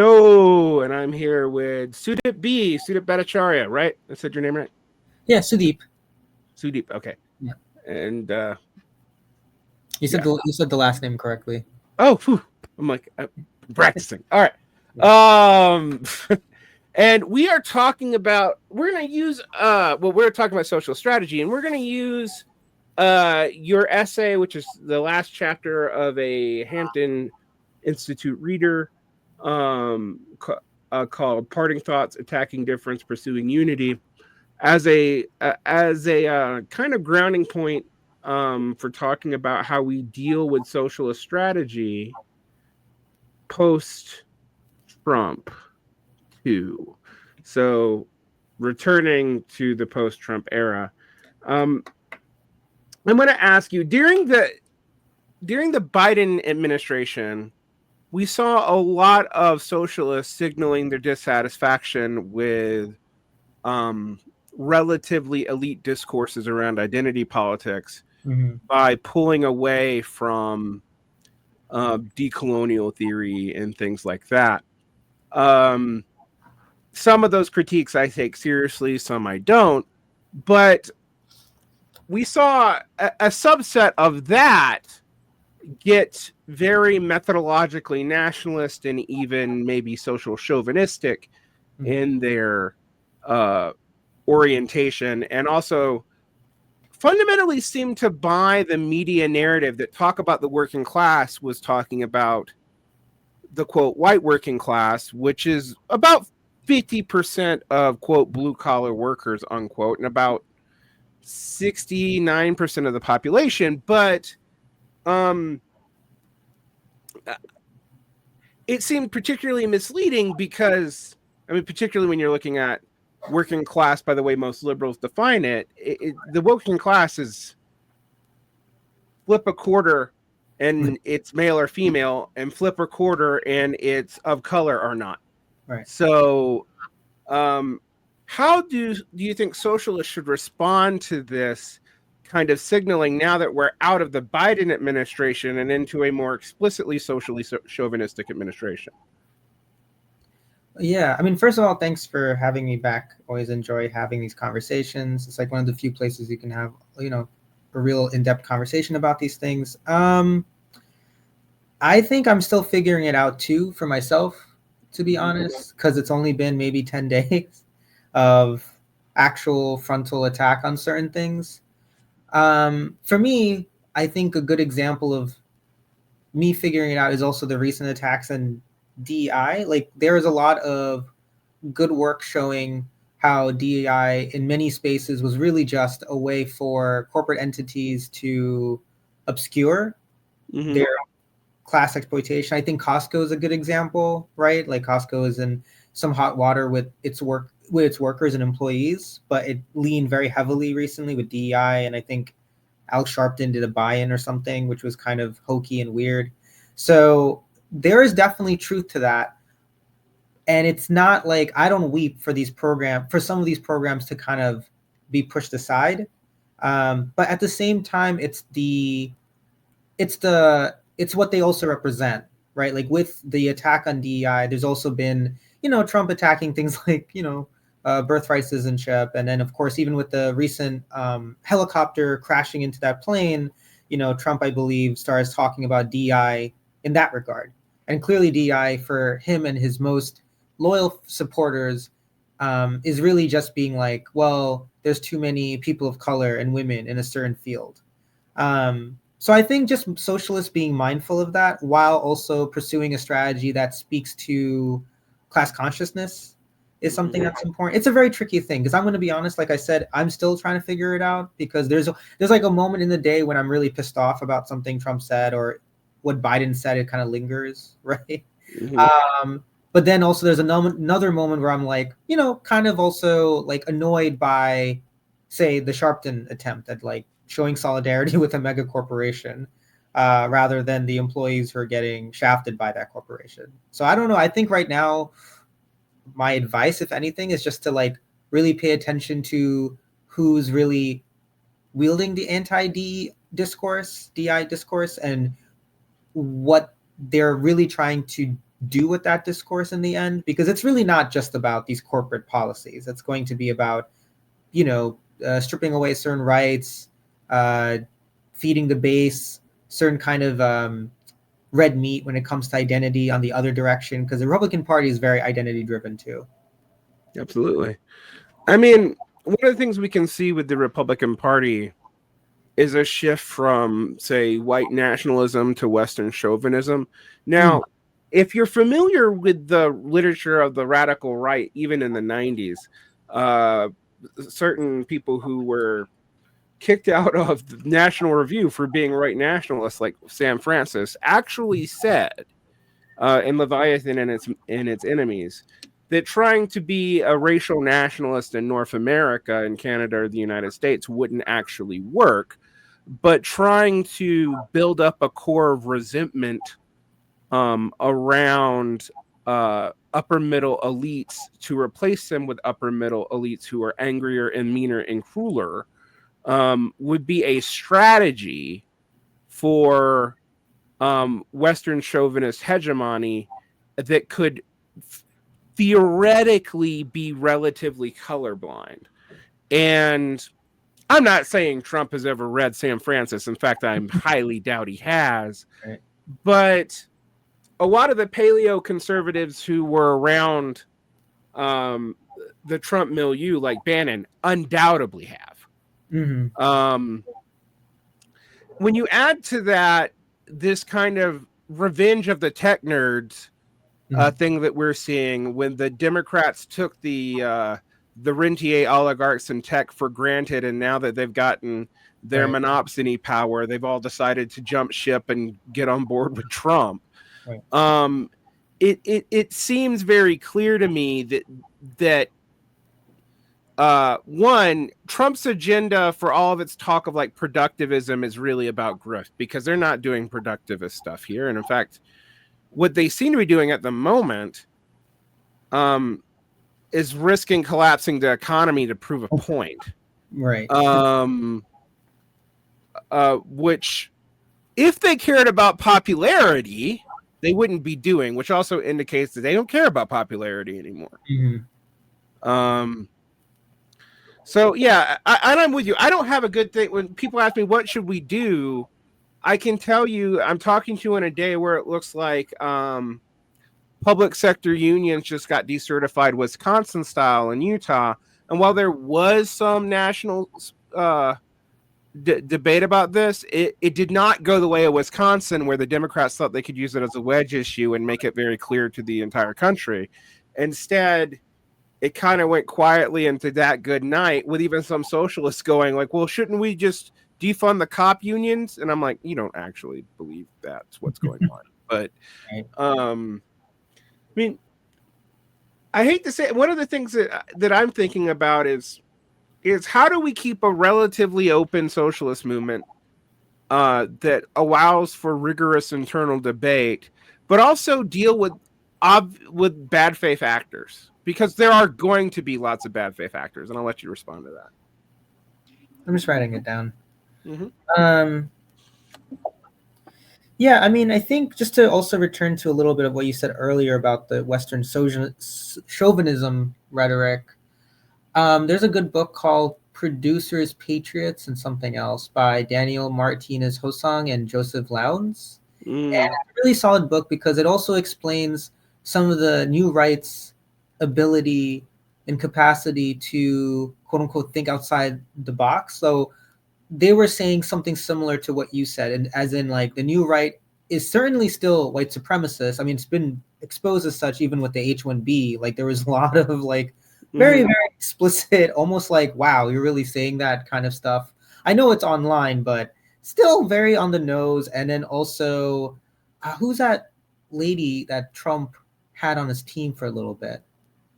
Hello, and I'm here with Sudip Bhattacharya, right? I said your name right? Yeah, Sudip. Sudip, okay. Yeah. And You said the last name correctly. I'm like I'm practicing. All right. And we're talking about social strategy, and we're gonna use your essay, which is the last chapter of a Hampton Institute reader, called "Parting Thoughts: Attacking Difference, Pursuing Unity," as a kind of grounding point for talking about how we deal with socialist strategy post Trump too. So, returning to the post Trump era, I'm going to ask you during the Biden administration, we saw a lot of socialists signaling their dissatisfaction with relatively elite discourses around identity politics by pulling away from decolonial theory and things like that. Some of those critiques I take seriously, some I don't. But we saw a subset of that get very methodologically nationalist and even maybe social chauvinistic in their orientation, and also fundamentally seem to buy the media narrative that talk about the working class was talking about the quote white working class, which is about 50% of quote blue collar workers unquote, and about 69% of the population. But it seemed particularly misleading because, particularly when you're looking at working class by the way most liberals define it, the working class is flip a quarter and it's male or female, and flip a quarter and it's of color or not. Right. So how do you think socialists should respond to this kind of signaling now that we're out of the Biden administration and into a more explicitly socially chauvinistic administration? Yeah, first of all, thanks for having me back. Always enjoy having these conversations. It's like one of the few places you can have, a real in-depth conversation about these things. I think I'm still figuring it out too for myself, to be honest, because it's only been maybe 10 days of actual frontal attack on certain things. For me, I think a good example of me figuring it out is also the recent attacks on DEI. Like, there is a lot of good work showing how DEI in many spaces was really just a way for corporate entities to obscure their class exploitation. I think Costco is a good example, right? Like, Costco is in some hot water with its workers and employees, but it leaned very heavily recently with DEI, and I think Al Sharpton did a buy-in or something, which was kind of hokey and weird. So there is definitely truth to that. And it's not like I don't weep for some of these programs to kind of be pushed aside. But at the same time, it's what they also represent, right? Like, with the attack on DEI, there's also been, Trump attacking things like, birthright citizenship. And then, of course, even with the recent helicopter crashing into that plane, Trump, I believe, starts talking about DEI in that regard. And clearly DEI for him and his most loyal supporters is really just being like, well, there's too many people of color and women in a certain field. So I think just socialists being mindful of that while also pursuing a strategy that speaks to class consciousness is something that's important. It's a very tricky thing because I'm going to be honest, like I said, I'm still trying to figure it out because there's like a moment in the day when I'm really pissed off about something Trump said or what Biden said. It kind of lingers, right? But then also there's another moment where I'm like, kind of also like annoyed by, say, the Sharpton attempt at like showing solidarity with a mega corporation rather than the employees who are getting shafted by that corporation. So I don't know. I think right now, my advice, if anything, is just to like really pay attention to who's really wielding the anti-DEI discourse and what they're really trying to do with that discourse in the end, because it's really not just about these corporate policies. It's going to be about, stripping away certain rights, feeding the base certain kind of red meat when it comes to identity on the other direction, because the Republican Party is very identity driven too. Absolutely. I mean, one of the things we can see with the Republican Party is a shift from, say, white nationalism to Western chauvinism. Now, if you're familiar with the literature of the radical right, even in the 90s, certain people who were kicked out of the National Review for being right nationalists, like Sam Francis, actually said in Leviathan and its enemies that trying to be a racial nationalist in North America and Canada or the United States wouldn't actually work, but trying to build up a core of resentment around upper middle elites to replace them with upper middle elites who are angrier and meaner and crueler would be a strategy for Western chauvinist hegemony that could theoretically be relatively colorblind. And I'm not saying Trump has ever read Sam Francis. In fact, I highly doubt he has. Right. But a lot of the paleo conservatives who were around the Trump milieu, like Bannon, undoubtedly have. Mm-hmm. When you add to that this kind of revenge of the tech nerds thing that we're seeing, when the Democrats took the rentier oligarchs in tech for granted, and now that they've gotten their monopsony power, they've all decided to jump ship and get on board with Trump. Right. It seems very clear to me that one, Trump's agenda for all of its talk of like productivism is really about grift, because they're not doing productivist stuff here. And in fact, what they seem to be doing at the moment is risking collapsing the economy to prove a point. Right. Which, if they cared about popularity, they wouldn't be doing, which also indicates that they don't care about popularity anymore. Mm-hmm. So yeah, I'm with you. I don't have a good thing when people ask me what should we do. I can tell you, I'm talking to you in a day where it looks like public sector unions just got decertified Wisconsin style in Utah. And while there was some national debate about this, it did not go the way of Wisconsin, where the Democrats thought they could use it as a wedge issue and make it very clear to the entire country. Instead, it kind of went quietly into that good night, with even some socialists going like, well, shouldn't we just defund the cop unions? And I'm like, you don't actually believe that's what's going on. But I mean, I hate to say it, one of the things that I'm thinking about is how do we keep a relatively open socialist movement that allows for rigorous internal debate, but also deal with bad faith actors? Because there are going to be lots of bad faith actors, and I'll let you respond to that. I'm just writing it down. Mm-hmm. Yeah, I mean, I think just to also return to a little bit of what you said earlier about the Western chauvinism rhetoric, there's a good book called Producers, Patriots, and Something Else by Daniel Martinez Hosang and Joseph Lowndes. And it's a really solid book because it also explains some of the new right's ability and capacity to quote unquote think outside the box. So they were saying something similar to what you said, and as in like the new right is certainly still white supremacist. I mean, it's been exposed as such even with the H-1B. Like there was a lot of like very, very explicit, almost like, wow, you're really saying that kind of stuff. I know it's online, but still very on the nose. And then also, who's that lady that Trump had on his team for a little bit?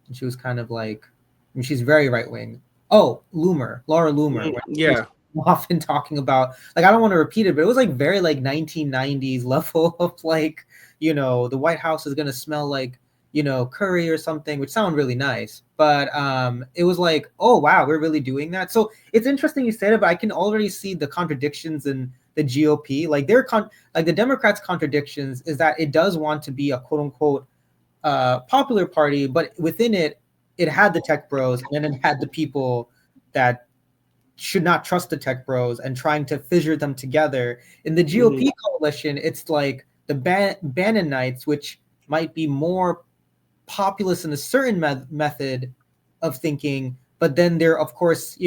And she was kind of like, I mean, she's very right wing. Oh, Laura Loomer. Yeah. Often talking about, like, I don't want to repeat it, but it was like very like 1990s level of like, the White House is going to smell like, curry or something, which sound really nice. But it was like, oh, wow, we're really doing that. So it's interesting you said it, but I can already see the contradictions in the GOP. Like like the Democrats' contradictions is that it does want to be a quote unquote popular party, but within it, it had the tech bros, and then it had the people that should not trust the tech bros and trying to fissure them together. In the GOP coalition, it's like the Bannonites, which might be more populist in a certain method of thinking, but then they're, of course,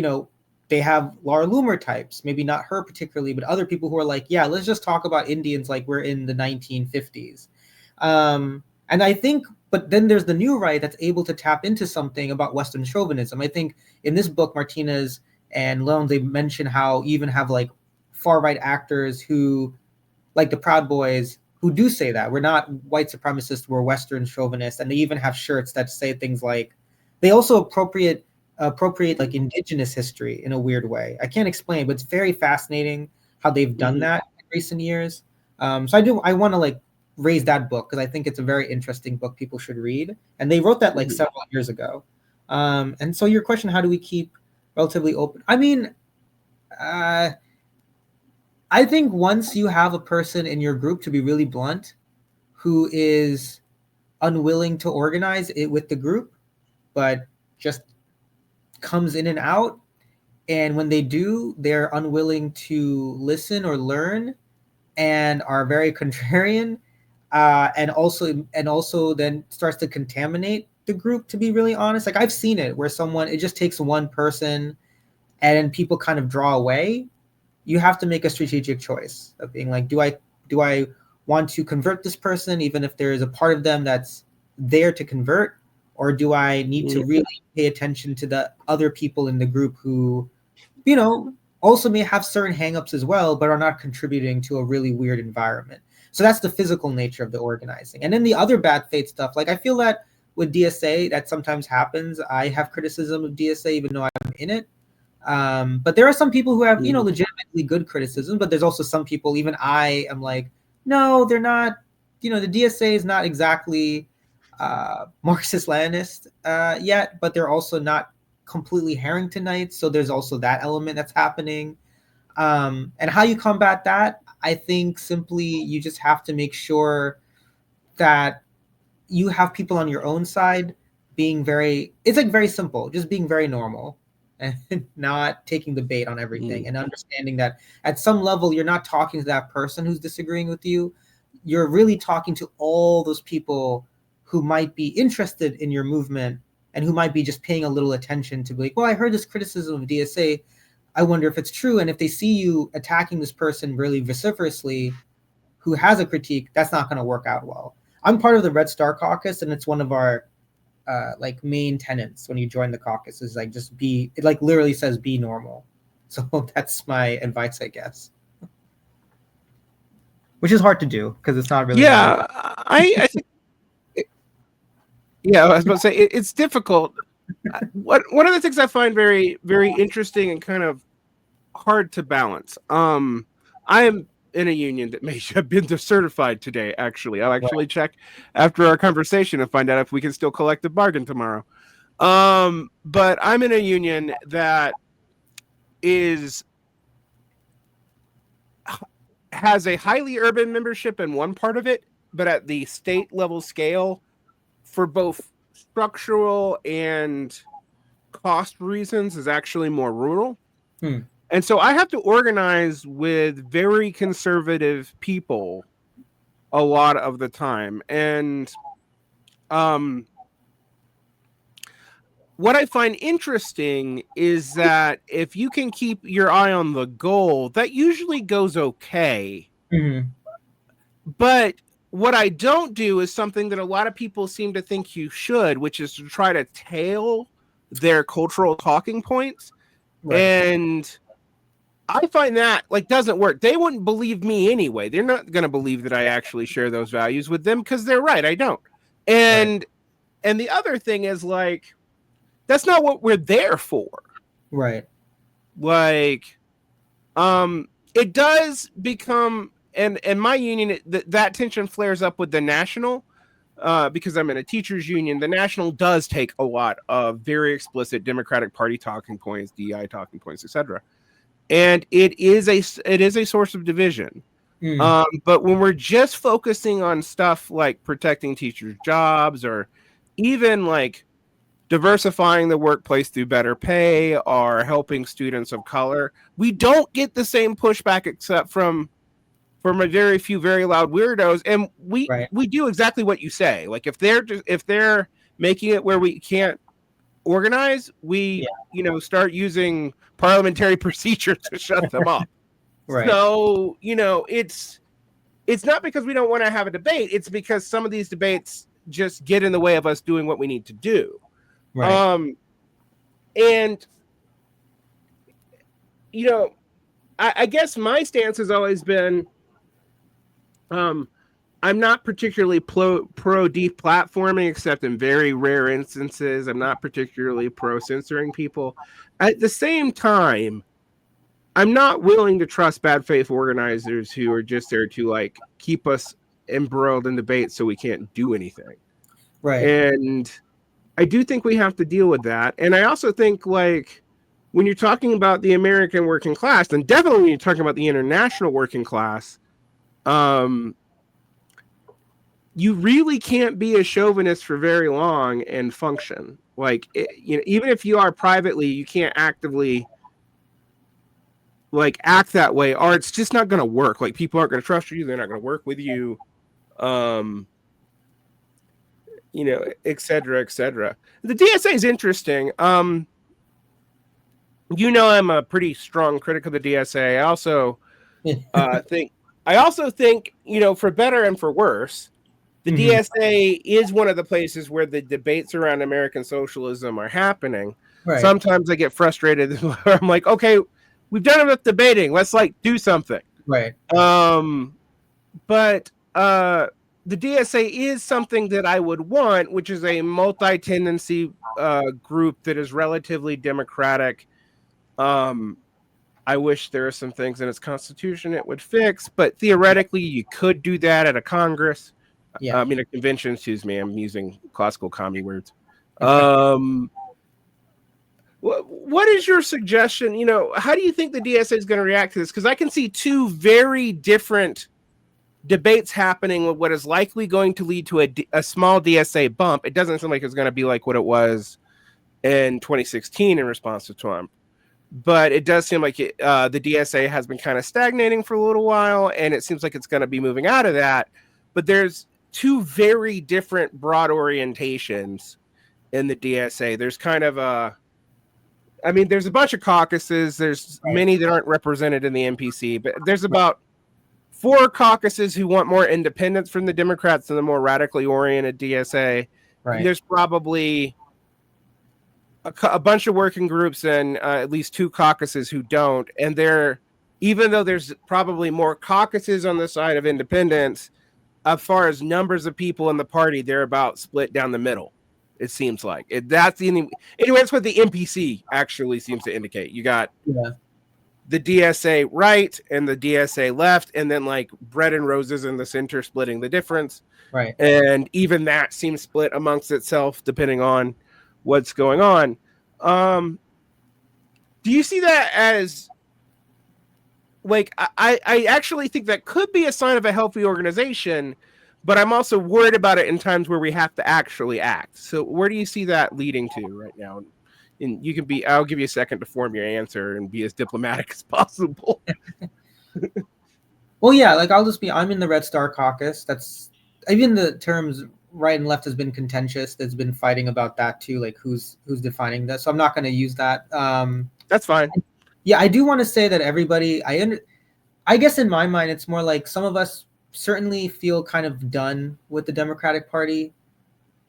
they have Laura Loomer types, maybe not her particularly, but other people who are like, yeah, let's just talk about Indians like we're in the 1950s. And I think, but then there's the new right that's able to tap into something about Western chauvinism. I think in this book, Martinez and Lown, they mention how you even have like far right actors who, like the Proud Boys, who do say that we're not white supremacists, we're Western chauvinists, and they even have shirts that say things like, they also appropriate like indigenous history in a weird way. I can't explain, but it's very fascinating how they've done that in recent years. So I want to like raise that book because I think it's a very interesting book people should read. And they wrote that like several years ago. And so your question, how do we keep relatively open? I mean, I think once you have a person in your group, to be really blunt, who is unwilling to organize it with the group, but just comes in and out, and when they do, they're unwilling to listen or learn and are very contrarian, and also then starts to contaminate the group, to be really honest. Like I've seen it where it just takes one person and then people kind of draw away. You have to make a strategic choice of being like, do I want to convert this person even if there is a part of them that's there to convert, or do I need to really pay attention to the other people in the group who, also may have certain hangups as well, but are not contributing to a really weird environment. So that's the physical nature of the organizing. And then the other bad faith stuff, like I feel that with DSA, that sometimes happens. I have criticism of DSA, even though I'm in it. But there are some people who have, legitimately good criticism, but there's also some people, even I am like, no, they're not, the DSA is not exactly Marxist-Leninist yet, but they're also not completely Harringtonites. So there's also that element that's happening. And how you combat that, I think simply you just have to make sure that you have people on your own side being it's like very simple, just being very normal and not taking the bait on everything, and understanding that at some level you're not talking to that person who's disagreeing with you. You're really talking to all those people who might be interested in your movement and who might be just paying a little attention to be like, well, I heard this criticism of DSA. I wonder if it's true. And if they see you attacking this person really vociferously who has a critique, that's not going to work out well. I'm part of the Red Star Caucus, and it's one of our like main tenets when you join the caucus is like it like literally says be normal. So that's my advice, I guess. Which is hard to do because it's not really. Yeah, I think. Yeah, I was about to say it's difficult. One of the things I find very, very interesting and kind of hard to balance. I am in a union that may have been certified today. Actually, I'll actually check after our conversation and find out if we can still collect the bargain tomorrow. But I'm in a union that has a highly urban membership in one part of it, but at the state level scale, for both structural and cost reasons, is actually more rural. And so I have to organize with very conservative people a lot of the time. And what I find interesting is that if you can keep your eye on the goal, that usually goes okay. But what I don't do is something that a lot of people seem to think you should, which is to try to tail their cultural talking points. And I find that like doesn't work. They wouldn't believe me anyway. They're not going to believe that I actually share those values with them because they're right. I don't. And the other thing is like, that's not what we're there for. Right. Like, it does become, and my union, that tension flares up with the national, because I'm in a teachers union. The national does take a lot of very explicit Democratic Party talking points, DI talking points, etc. And it is a source of division. But when we're just focusing on stuff like protecting teachers' jobs, or even like diversifying the workplace through better pay or helping students of color, we don't get the same pushback except from a very few very loud weirdos. And we do exactly what you say. Like if they're making it where we can't organize, we start using parliamentary procedure to shut them up. So it's not because we don't want to have a debate. It's because some of these debates just get in the way of us doing what we need to do. And I guess my stance has always been, I'm not particularly pro deplatforming, except in very rare instances. I'm not particularly pro censoring people. At the same time, I'm not willing to trust bad faith organizers who are just there to like keep us embroiled in debate so we can't do anything. And I do think we have to deal with that. And I also think, like, when you're talking about the American working class, and definitely when you're talking about the international working class, you really can't be a chauvinist for very long and function. Like, even if you are privately, you can't actively like act that way, or it's just not going to work. Like, people aren't going to trust you. They're not going to work with you. Et cetera, et cetera. The DSA is interesting. I'm a pretty strong critic of the DSA. I also think, for better and for worse, the DSA is one of the places where the debates around American socialism are happening. Sometimes I get frustrated. I'm like, okay, we've done enough debating. Let's like do something. But the DSA is something that I would want, which is a multi-tendency group that is relatively democratic. I wish there are some things in its constitution it would fix, but theoretically you could do that at a Congress. A convention, excuse me. I'm using classical commie words. What is your suggestion? How do you think the DSA is going to react to this? Because I can see two very different debates happening with what is likely going to lead to a small DSA bump. It doesn't seem like it's going to be like what it was in 2016 in response to Trump, but it does seem like the DSA has been kind of stagnating for a little while, and it seems like it's going to be moving out of that. But there's two very different broad orientations in the DSA. There's kind of there's a bunch of caucuses. There's many that aren't represented in the NPC, but there's about 4 caucuses who want more independence from the Democrats than the more radically oriented DSA. There's probably a bunch of working groups and at least 2 caucuses who don't. And even though there's probably more caucuses on the side of independence, as far as numbers of people in the party, they're about split down the middle. It seems like anyway. That's what the NPC actually seems to indicate. You got the DSA right and the DSA left, and then like bread and roses in the center splitting the difference. And even that seems split amongst itself depending on what's going on. Do you see that as like, I actually think that could be a sign of a healthy organization, but I'm also worried about it in times where we have to actually act. So where do you see that leading to right now? And I'll give you a second to form your answer and be as diplomatic as possible. Well, yeah, like I'm in the Red Star Caucus. That's even the terms right and left has been contentious. There's been fighting about that too, like who's defining that. So I'm not going to use that. That's fine. Yeah, I do want to say that everybody, I guess in my mind, it's more like some of us certainly feel kind of done with the Democratic Party,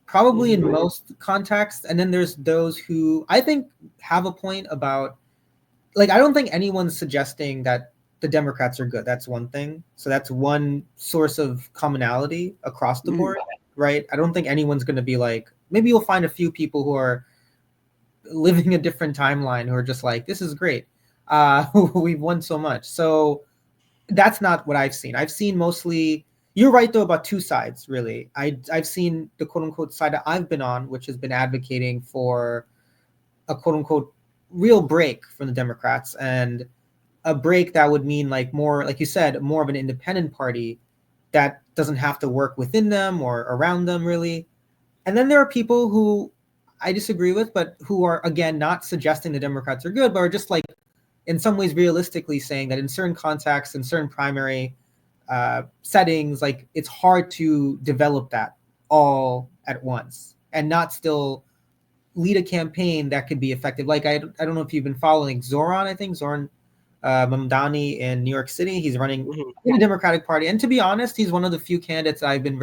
probably in most contexts. And then there's those who I think have a point about, like, I don't think anyone's suggesting that the Democrats are good. That's one thing. So that's one source of commonality across the board, right? I don't think anyone's going to be like, maybe you'll find a few people who are living a different timeline who are just like, this is great. We've won so much. So that's not what I've seen. I've seen mostly, you're right though about two sides, really. I've seen the quote unquote side that I've been on, which has been advocating for a quote unquote real break from the Democrats. And a break that would mean like more, like you said, more of an independent party that doesn't have to work within them or around them really. And then there are people who I disagree with, but who are, again, not suggesting the Democrats are good, but are just like, in some ways, realistically saying that in certain contexts, in certain primary settings, like it's hard to develop that all at once and not still lead a campaign that could be effective. Like, I don't know if you've been following Zoran, I think, Zoran Mamdani in New York City. He's running in the Democratic Party. And to be honest, he's one of the few candidates I've been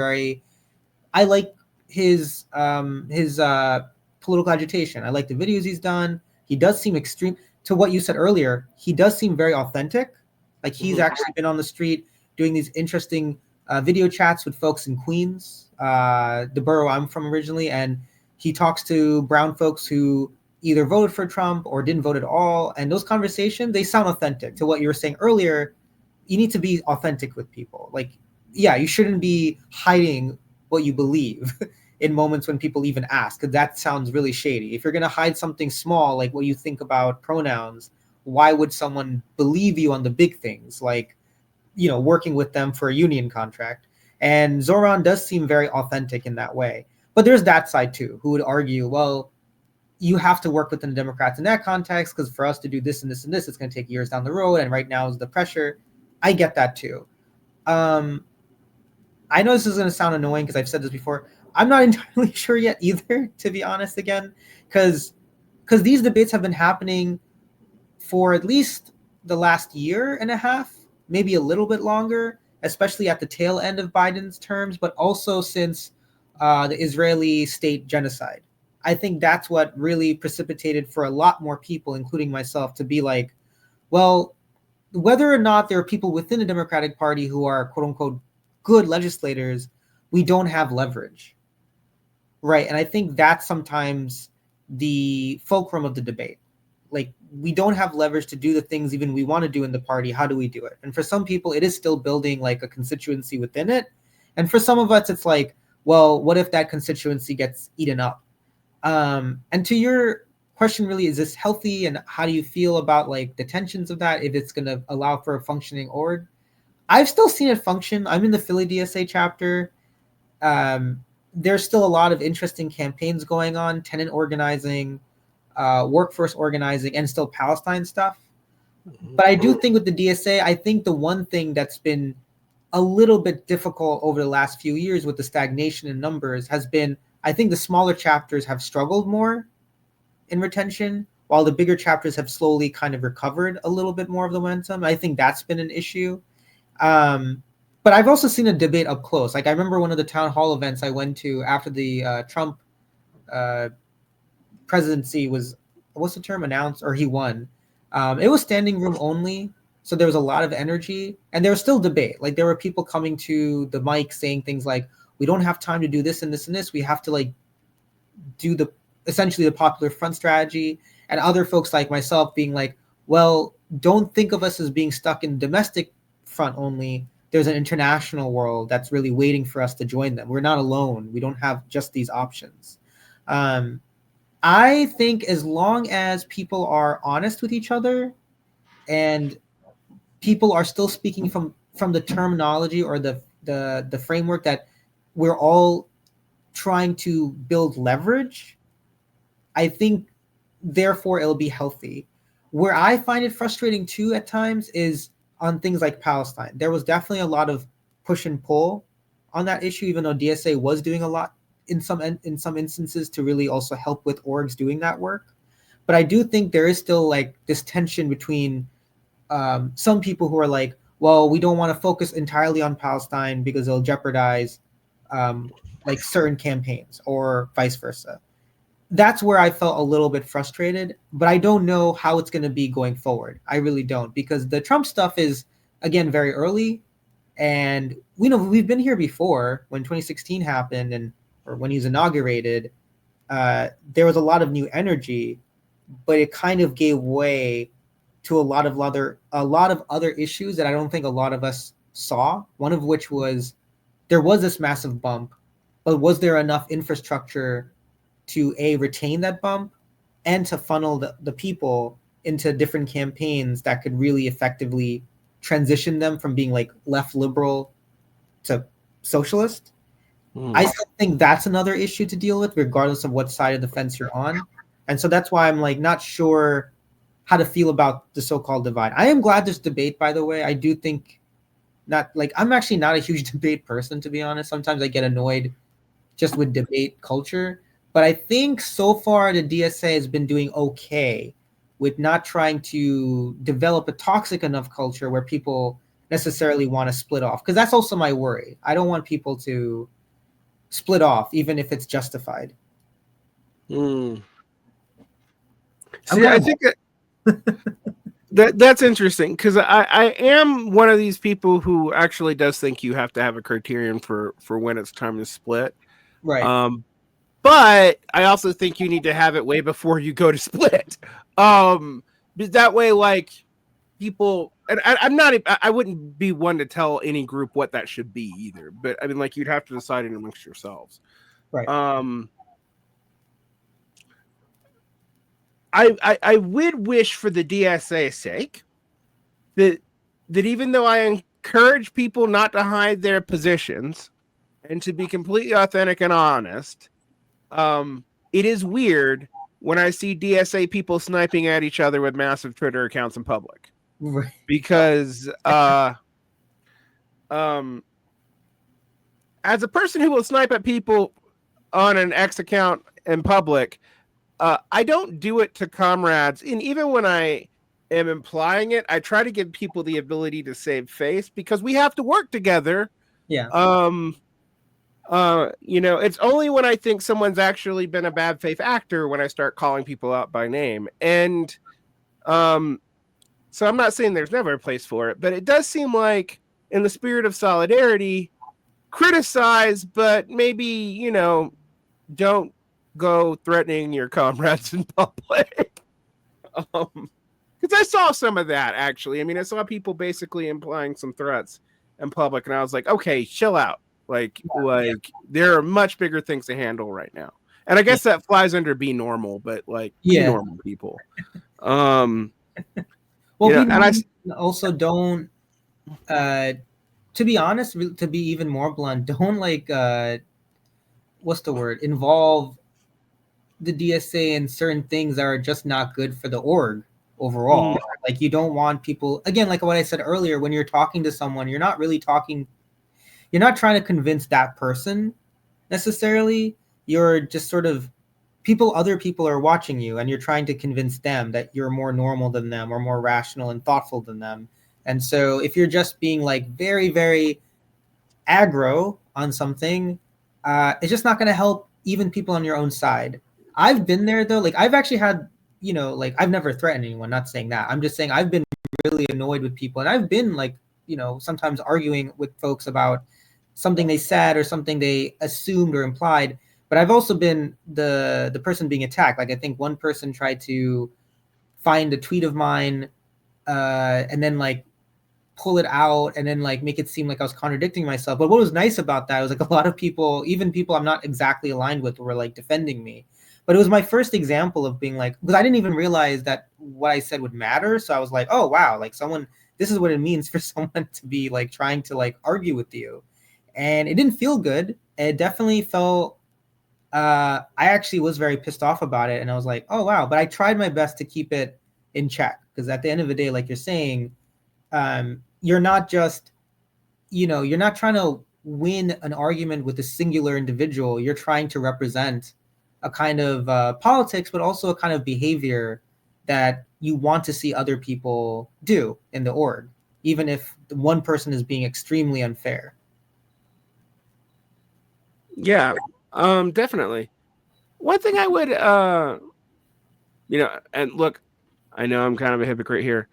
I like his political agitation. I like the videos he's done. He does seem extreme. To what you said earlier, he does seem very authentic. Like he's actually been on the street doing these interesting video chats with folks in Queens, the borough I'm from originally, and he talks to brown folks who either voted for Trump or didn't vote at all. And those conversations, they sound authentic. To what you were saying earlier, you need to be authentic with people. Like, yeah, you shouldn't be hiding what you believe in moments when people even ask, because that sounds really shady. If you're going to hide something small, like what you think about pronouns, why would someone believe you on the big things, like, working with them for a union contract? And Zoran does seem very authentic in that way. But there's that side too, who would argue, well, you have to work within the Democrats in that context, because for us to do this and this and this, it's going to take years down the road. And right now is the pressure. I get that too. I know this is going to sound annoying because I've said this before. I'm not entirely sure yet either, to be honest, again, because these debates have been happening for at least the last year and a half, maybe a little bit longer, especially at the tail end of Biden's terms, but also since the Israeli state genocide. I think that's what really precipitated for a lot more people, including myself, to be like, well, whether or not there are people within the Democratic Party who are quote unquote good legislators, we don't have leverage. Right. And I think that's sometimes the fulcrum of the debate. Like, we don't have leverage to do the things even we want to do in the party. How do we do it? And for some people, it is still building like a constituency within it. And for some of us, it's like, well, what if that constituency gets eaten up? And to your question, really, is this healthy? And how do you feel about like the tensions of that, if it's going to allow for a functioning org? I've still seen it function. I'm in the Philly DSA chapter. There's still a lot of interesting campaigns going on, tenant organizing, workforce organizing, and still Palestine stuff. But I do think with the DSA, I think the one thing that's been a little bit difficult over the last few years with the stagnation in numbers has been, I think the smaller chapters have struggled more in retention, while the bigger chapters have slowly kind of recovered a little bit more of the momentum. I think that's been an issue. But I've also seen a debate up close. Like, I remember one of the town hall events I went to after the Trump presidency was, what's the term, announced, or he won. It was standing room only. So there was a lot of energy, and there was still debate. Like, there were people coming to the mic saying things like, we don't have time to do this and this and this. We have to like do essentially the popular front strategy. And other folks like myself being like, well, don't think of us as being stuck in domestic front only. There's an international world that's really waiting for us to join them. We're not alone. We don't have just these options. I think as long as people are honest with each other and people are still speaking from the terminology or the framework that we're all trying to build leverage, I think therefore it'll be healthy. Where I find it frustrating too at times is on things like Palestine. There was definitely a lot of push and pull on that issue, even though DSA was doing a lot in some instances to really also help with orgs doing that work. But I do think there is still like this tension between some people who are like, well, we don't want to focus entirely on Palestine because it'll jeopardize like certain campaigns, or vice versa. That's where I felt a little bit frustrated, but I don't know how it's going to be going forward. I really don't, because the Trump stuff is, again, very early. And we know we've been here before when 2016 happened or when he was inaugurated. There was a lot of new energy, but it kind of gave way to a lot of other issues that I don't think a lot of us saw. One of which was there was this massive bump, but was there enough infrastructure to retain that bump and to funnel the people into different campaigns that could really effectively transition them from being like left liberal to socialist. I still think that's another issue to deal with, regardless of what side of the fence you're on. And so that's why I'm like not sure how to feel about the so-called divide. I am glad there's debate, by the way. I do think I'm actually not a huge debate person, to be honest. Sometimes I get annoyed just with debate culture. But I think so far the DSA has been doing okay with not trying to develop a toxic enough culture where people necessarily want to split off. Because that's also my worry. I don't want people to split off, even if it's justified. See, I think that's interesting, because I am one of these people who actually does think you have to have a criterion for when it's time to split. Right. But I also think you need to have it way before you go to split. That way, like, people, and I wouldn't be one to tell any group what that should be either. But I mean, like, you'd have to decide it amongst yourselves. Right. I would wish, for the DSA's sake, that even though I encourage people not to hide their positions and to be completely authentic and honest, it is weird when I see DSA people sniping at each other with massive Twitter accounts in public. Right. Because as a person who will snipe at people on an X account in public, I don't do it to comrades. And even when I am implying it, I try to give people the ability to save face, because we have to work together. Yeah. It's only when I think someone's actually been a bad faith actor when I start calling people out by name. And so I'm not saying there's never a place for it, but it does seem like, in the spirit of solidarity, criticize, but maybe, don't go threatening your comrades in public. Because I saw some of that, actually. I mean, I saw people basically implying some threats in public, and I was like, okay, chill out. Like there are much bigger things to handle right now. And I guess that flies under be normal, but like, be normal people. Also don't, to be honest, to be even more blunt, don't involve the DSA in certain things that are just not good for the org overall. Like, you don't want people, again, like what I said earlier, when you're talking to someone, you're not trying to convince that person necessarily. You're just sort of other people are watching you, and you're trying to convince them that you're more normal than them or more rational and thoughtful than them. And so if you're just being like very, very aggro on something, it's just not going to help even people on your own side. I've been there, though. Like, I've actually had, I've never threatened anyone, not saying that. I'm just saying I've been really annoyed with people. And I've been sometimes arguing with folks about something they said or something they assumed or implied. But I've also been the person being attacked. Like, I think one person tried to find a tweet of mine and then pull it out and then make it seem like I was contradicting myself. But what was nice about that was a lot of people, even people I'm not exactly aligned with, were defending me. But it was my first example of being because I didn't even realize that what I said would matter. So I was like, oh wow, this is what it means for someone to be trying to argue with you. And it didn't feel good. It definitely felt, I actually was very pissed off about it. And I was like, oh wow. But I tried my best to keep it in check, because at the end of the day, like you're saying, you're not just, you're not trying to win an argument with a singular individual. You're trying to represent a kind of politics, but also a kind of behavior that you want to see other people do in the org, even if one person is being extremely unfair. Yeah, definitely. One thing I would, and look, I know I'm kind of a hypocrite here.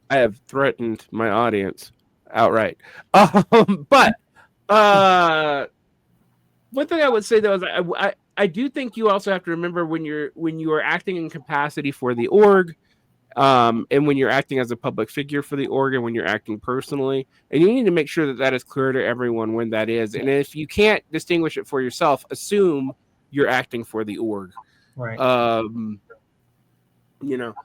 I have threatened my audience outright. But one thing I would say, though, is I do think you also have to remember when you are acting in capacity for the org, and when you're acting as a public figure for the org, and when you're acting personally, and you need to make sure that is clear to everyone when that is. And if you can't distinguish it for yourself, assume you're acting for the org. Right. You know,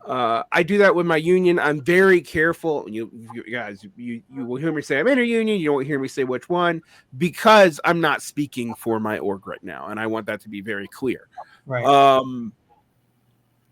I do that with my union. I'm very careful. You guys, you will hear me say I'm in a union. You won't hear me say which one, because I'm not speaking for my org right now, and I want that to be very clear. Right.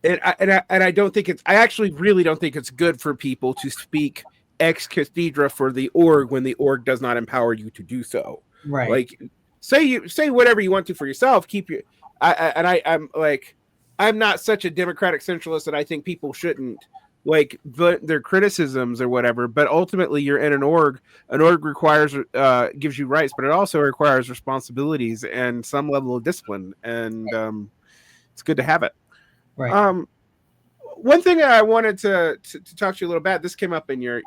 And I don't think I actually really don't think it's good for people to speak ex cathedra for the org when the org does not empower you to do so. Right. Like, say whatever you want to for yourself. Keep your. I'm like, I'm not such a democratic centralist that I think people shouldn't like their criticisms or whatever. But ultimately, you're in an org. An org requires gives you rights, but it also requires responsibilities and some level of discipline. And it's good to have it. Right. One thing I wanted to talk to you a little about, this came up in your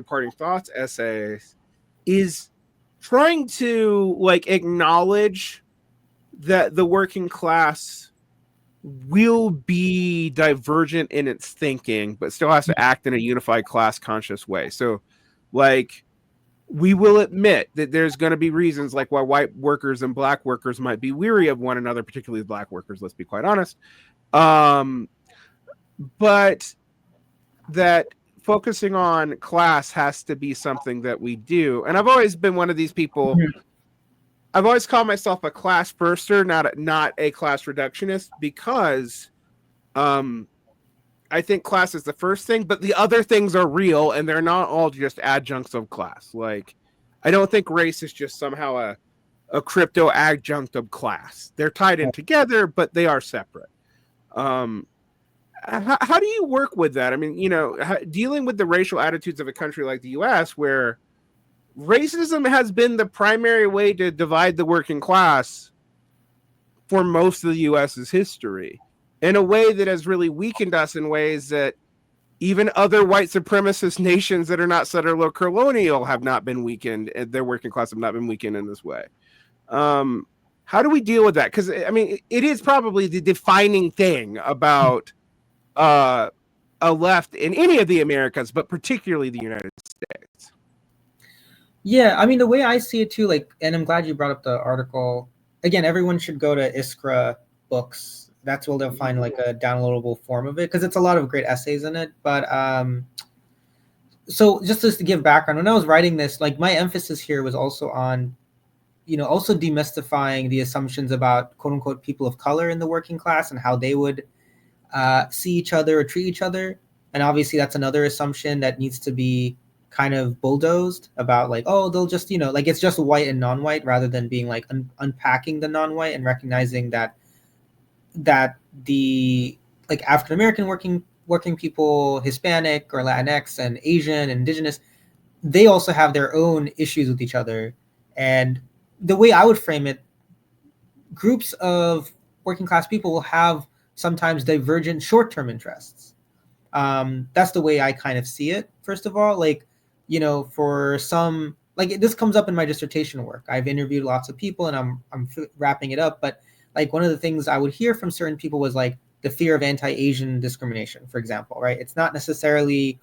parting thoughts essay, is trying to like acknowledge that the working class will be divergent in its thinking, but still has to act in a unified class conscious way. So like, we will admit that there's going to be reasons like why white workers and black workers might be weary of one another, particularly black workers, let's be quite honest. But that focusing on class has to be something that we do. And I've always been one of these people. I've always called myself a class firster, not a class reductionist, because I think class is the first thing, but the other things are real and they're not all just adjuncts of class. Like, I don't think race is just somehow a crypto adjunct of class. They're tied in together, but they are separate. How do you work with that? I mean, dealing with the racial attitudes of a country like the U.S., where racism has been the primary way to divide the working class for most of the U.S.'s history, in a way that has really weakened us in ways that even other white supremacist nations that are not settler colonial have not been weakened. Their working class have not been weakened in this way. How do we deal with that? Because, I mean, it is probably the defining thing about a left in any of the Americas, but particularly the United States. Yeah, I mean, the way I see it too, like, and I'm glad you brought up the article. Again, everyone should go to Iskra Books. That's where they'll find like a downloadable form of it, because it's a lot of great essays in it. But so just to give background, when I was writing this, like my emphasis here was also on, also demystifying the assumptions about quote unquote people of color in the working class and how they would see each other or treat each other. And obviously that's another assumption that needs to be kind of bulldozed about, like, oh, they'll just, like it's just white and non-white, rather than being like unpacking the non-white and recognizing that the like African-American working people, Hispanic or Latinx and Asian and indigenous, they also have their own issues with each other. And the way I would frame it, groups of working class people will have sometimes divergent short-term interests. That's the way I kind of see it. First of all, like, for some, like this comes up in my dissertation work. I've interviewed lots of people and I'm wrapping it up. But like one of the things I would hear from certain people was like the fear of anti-Asian discrimination, for example, right? It's not necessarily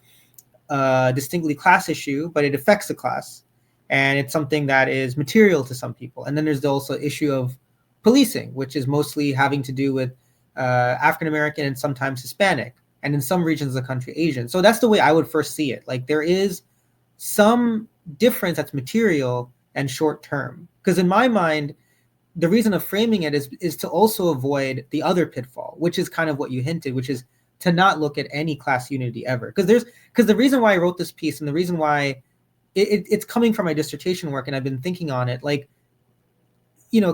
a distinctly class issue, but it affects the class. And it's something that is material to some people. And then there's also issue of policing, which is mostly having to do with African-American and sometimes Hispanic, and in some regions of the country, Asian. So that's the way I would first see it. Like there is some difference that's material and short-term. Because in my mind, the reason of framing it is to also avoid the other pitfall, which is kind of what you hinted, which is to not look at any class unity ever. Because the reason why I wrote this piece and the reason why it's coming from my dissertation work and I've been thinking on it, like,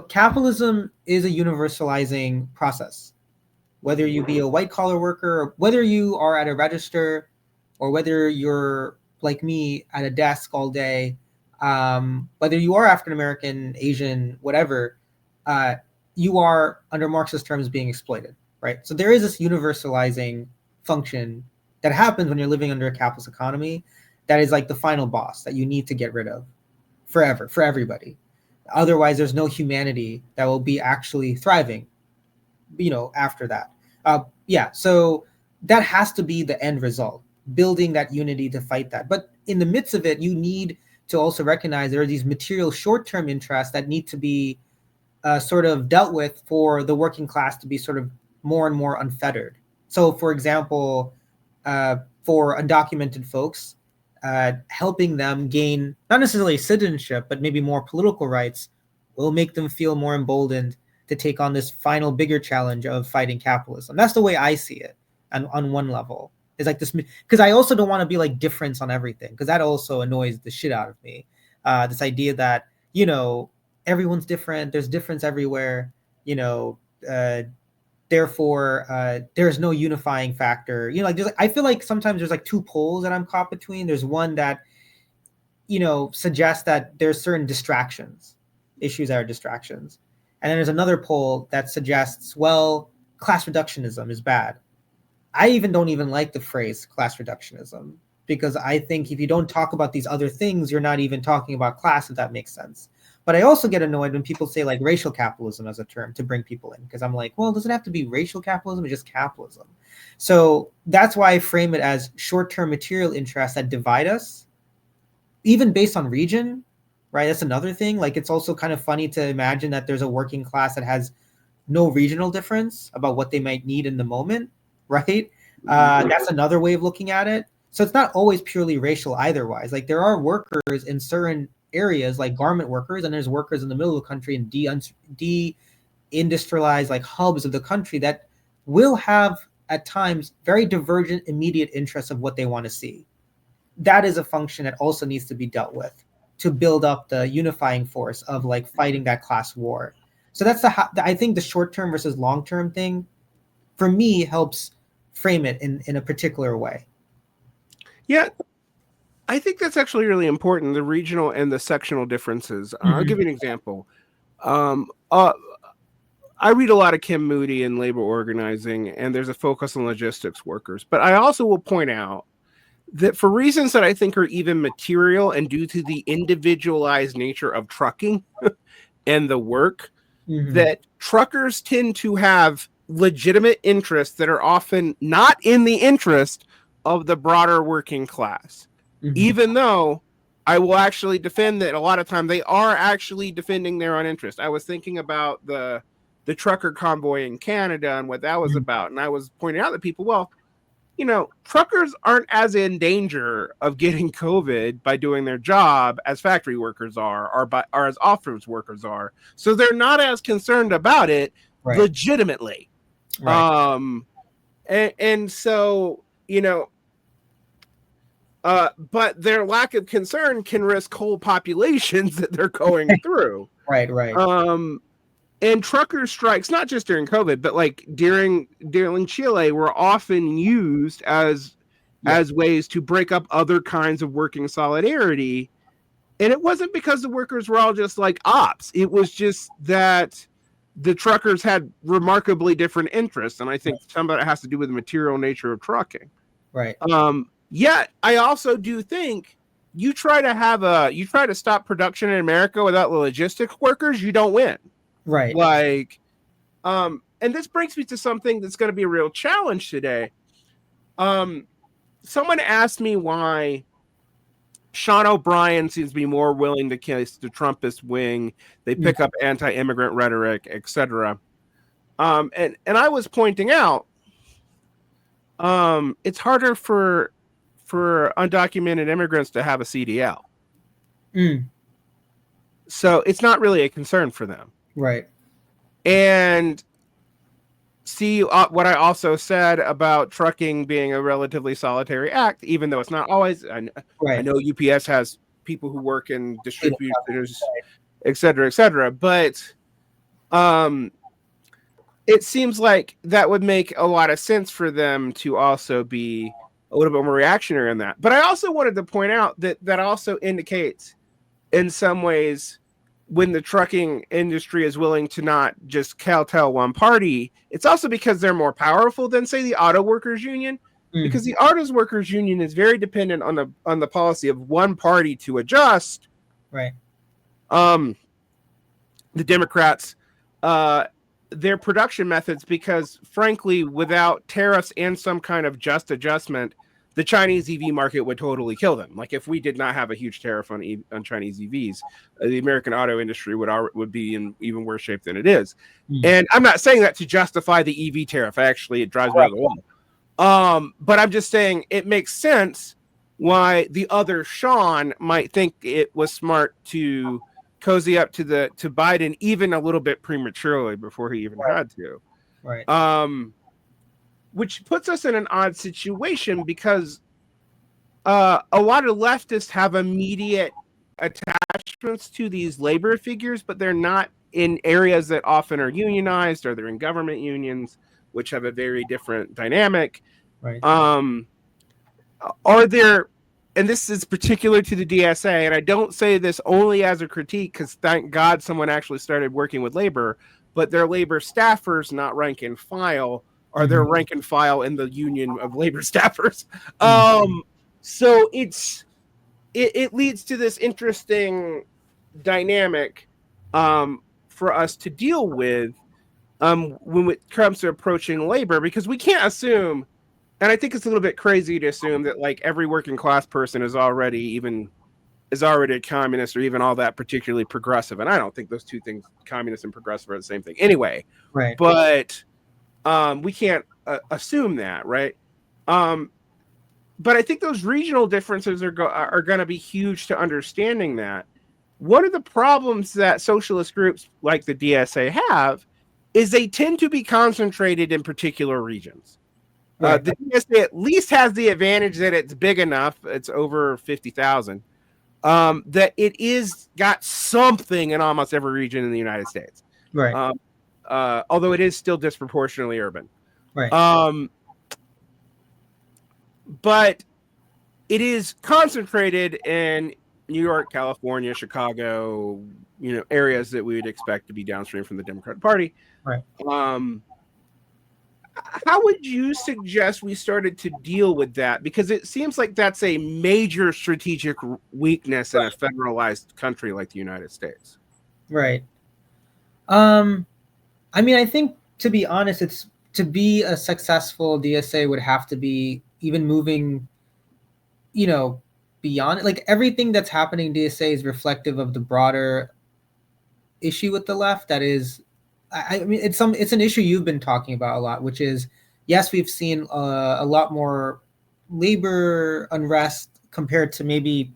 capitalism is a universalizing process. Whether you be a white collar worker, or whether you are at a register, or whether you're like me at a desk all day, whether you are African American, Asian, whatever, you are, under Marxist terms, being exploited, right? So there is this universalizing function that happens when you're living under a capitalist economy that is like the final boss that you need to get rid of forever, for everybody. Otherwise, there's no humanity that will be actually thriving, after that. So that has to be the end result, building that unity to fight that. But in the midst of it, you need to also recognize there are these material short-term interests that need to be sort of dealt with for the working class to be sort of more and more unfettered. So, for example, for undocumented folks, helping them gain not necessarily citizenship, but maybe more political rights will make them feel more emboldened to take on this final bigger challenge of fighting capitalism. That's the way I see it. And on one level, it's like this, because I also don't want to be like difference on everything, because that also annoys the shit out of me. This idea that, you know, everyone's different, there's difference everywhere, you know, therefore there's no unifying factor, you know, like I feel like sometimes there's like two poles that I'm caught between. There's one that, you know, suggests that there's certain issues that are distractions, and then there's another pole that suggests, well, class reductionism is bad. I don't even like the phrase class reductionism, because I think if you don't talk about these other things, you're not even talking about class, if that makes sense. But I also get annoyed when people say like racial capitalism as a term to bring people in, because I'm like, well, does it have to be racial capitalism? It's just capitalism. So that's why I frame it as short-term material interests that divide us, even based on region, right? That's another thing. Like, it's also kind of funny to imagine that there's a working class that has no regional difference about what they might need in the moment, right? That's another way of looking at it. So it's not always purely racial either wise. Like, there are workers in certain areas, like garment workers, and there's workers in the middle of the country and de-industrialized like hubs of the country that will have at times very divergent immediate interests of what they want to see. That is a function that also needs to be dealt with to build up the unifying force of like fighting that class war. So that's I think the short-term versus long-term thing for me helps frame it in a particular way. Yeah, I think that's actually really important, the regional and the sectional differences. I'll give you an example. I read a lot of Kim Moody in labor organizing, and there's a focus on logistics workers. But I also will point out that for reasons that I think are even material and due to the individualized nature of trucking and the work, that truckers tend to have legitimate interests that are often not in the interest of the broader working class. Even though I will actually defend that a lot of time they are actually defending their own interest. I was thinking about the trucker convoy in Canada and what that was about. And I was pointing out that people, well, you know, truckers aren't as in danger of getting COVID by doing their job as factory workers are, or as office workers are. So they're not as concerned about it legitimately. Right. And so, you know, but their lack of concern can risk whole populations that they're going through. Right. And trucker strikes, not just during COVID, but like during Chile, were often used as ways to break up other kinds of working solidarity. And it wasn't because the workers were all just like ops. It was just that the truckers had remarkably different interests. And I think some of it has to do with the material nature of trucking. Right. Yet I also do think you try to stop production in America without the logistics workers, you don't win. Right. Like, and this brings me to something that's going to be a real challenge today. Someone asked me why Sean O'Brien seems to be more willing to kiss the Trumpist wing. They pick up anti-immigrant rhetoric, etc. And I was pointing out, it's harder for undocumented immigrants to have a CDL. So it's not really a concern for them. Right. And see what I also said about trucking being a relatively solitary act, even though it's not always. I know UPS has people who work in distributors, et cetera, but it seems like that would make a lot of sense for them to also be a little bit more reactionary on that. But I also wanted to point out that also indicates in some ways when the trucking industry is willing to not just kowtow one party, it's also because they're more powerful than, say, the auto workers union, because the auto workers union is very dependent on the policy of one party to adjust. Right. The Democrats, their production methods, because frankly, without tariffs and some kind of just adjustment, the Chinese EV market would totally kill them. Like if we did not have a huge tariff on Chinese EVs, the American auto industry would be in even worse shape than it is. And I'm not saying that to justify the EV tariff. Actually, it drives me out of the wall. But I'm just saying it makes sense why the other Sean might think it was smart to cozy up to Biden even a little bit prematurely before he even had to. Right. Which puts us in an odd situation because a lot of leftists have immediate attachments to these labor figures, but they're not in areas that often are unionized, or they're in government unions, which have a very different dynamic. Right. Are there, and this is particular to the DSA, and I don't say this only as a critique because thank God someone actually started working with labor, but their labor staffers, not rank and file, are their rank and file in the union of labor staffers. So it leads to this interesting dynamic for us to deal with when it comes to approaching labor, because we can't assume, and I think it's a little bit crazy to assume that like every working class person is already a communist or even all that particularly progressive. And I don't think those two things, communist and progressive, are the same thing anyway. Right. But we can't assume that, right? But I think those regional differences are going to be huge to understanding that. One of the problems that socialist groups like the DSA have is they tend to be concentrated in particular regions. Right. The DSA at least has the advantage that it's big enough, it's over 50,000, that it is got something in almost every region in the United States. Right. Although it is still disproportionately urban. Right. But it is concentrated in New York, California, Chicago, areas that we would expect to be downstream from the Democratic Party. Right. How would you suggest we started to deal with that? Because it seems like that's a major strategic weakness in a federalized country like the United States. Right. I mean, I think, to be honest, to be a successful DSA would have to be even moving, beyond it. Like everything that's happening in DSA is reflective of the broader issue with the left. That is, I mean, it's an issue you've been talking about a lot, which is, yes, we've seen a lot more labor unrest compared to maybe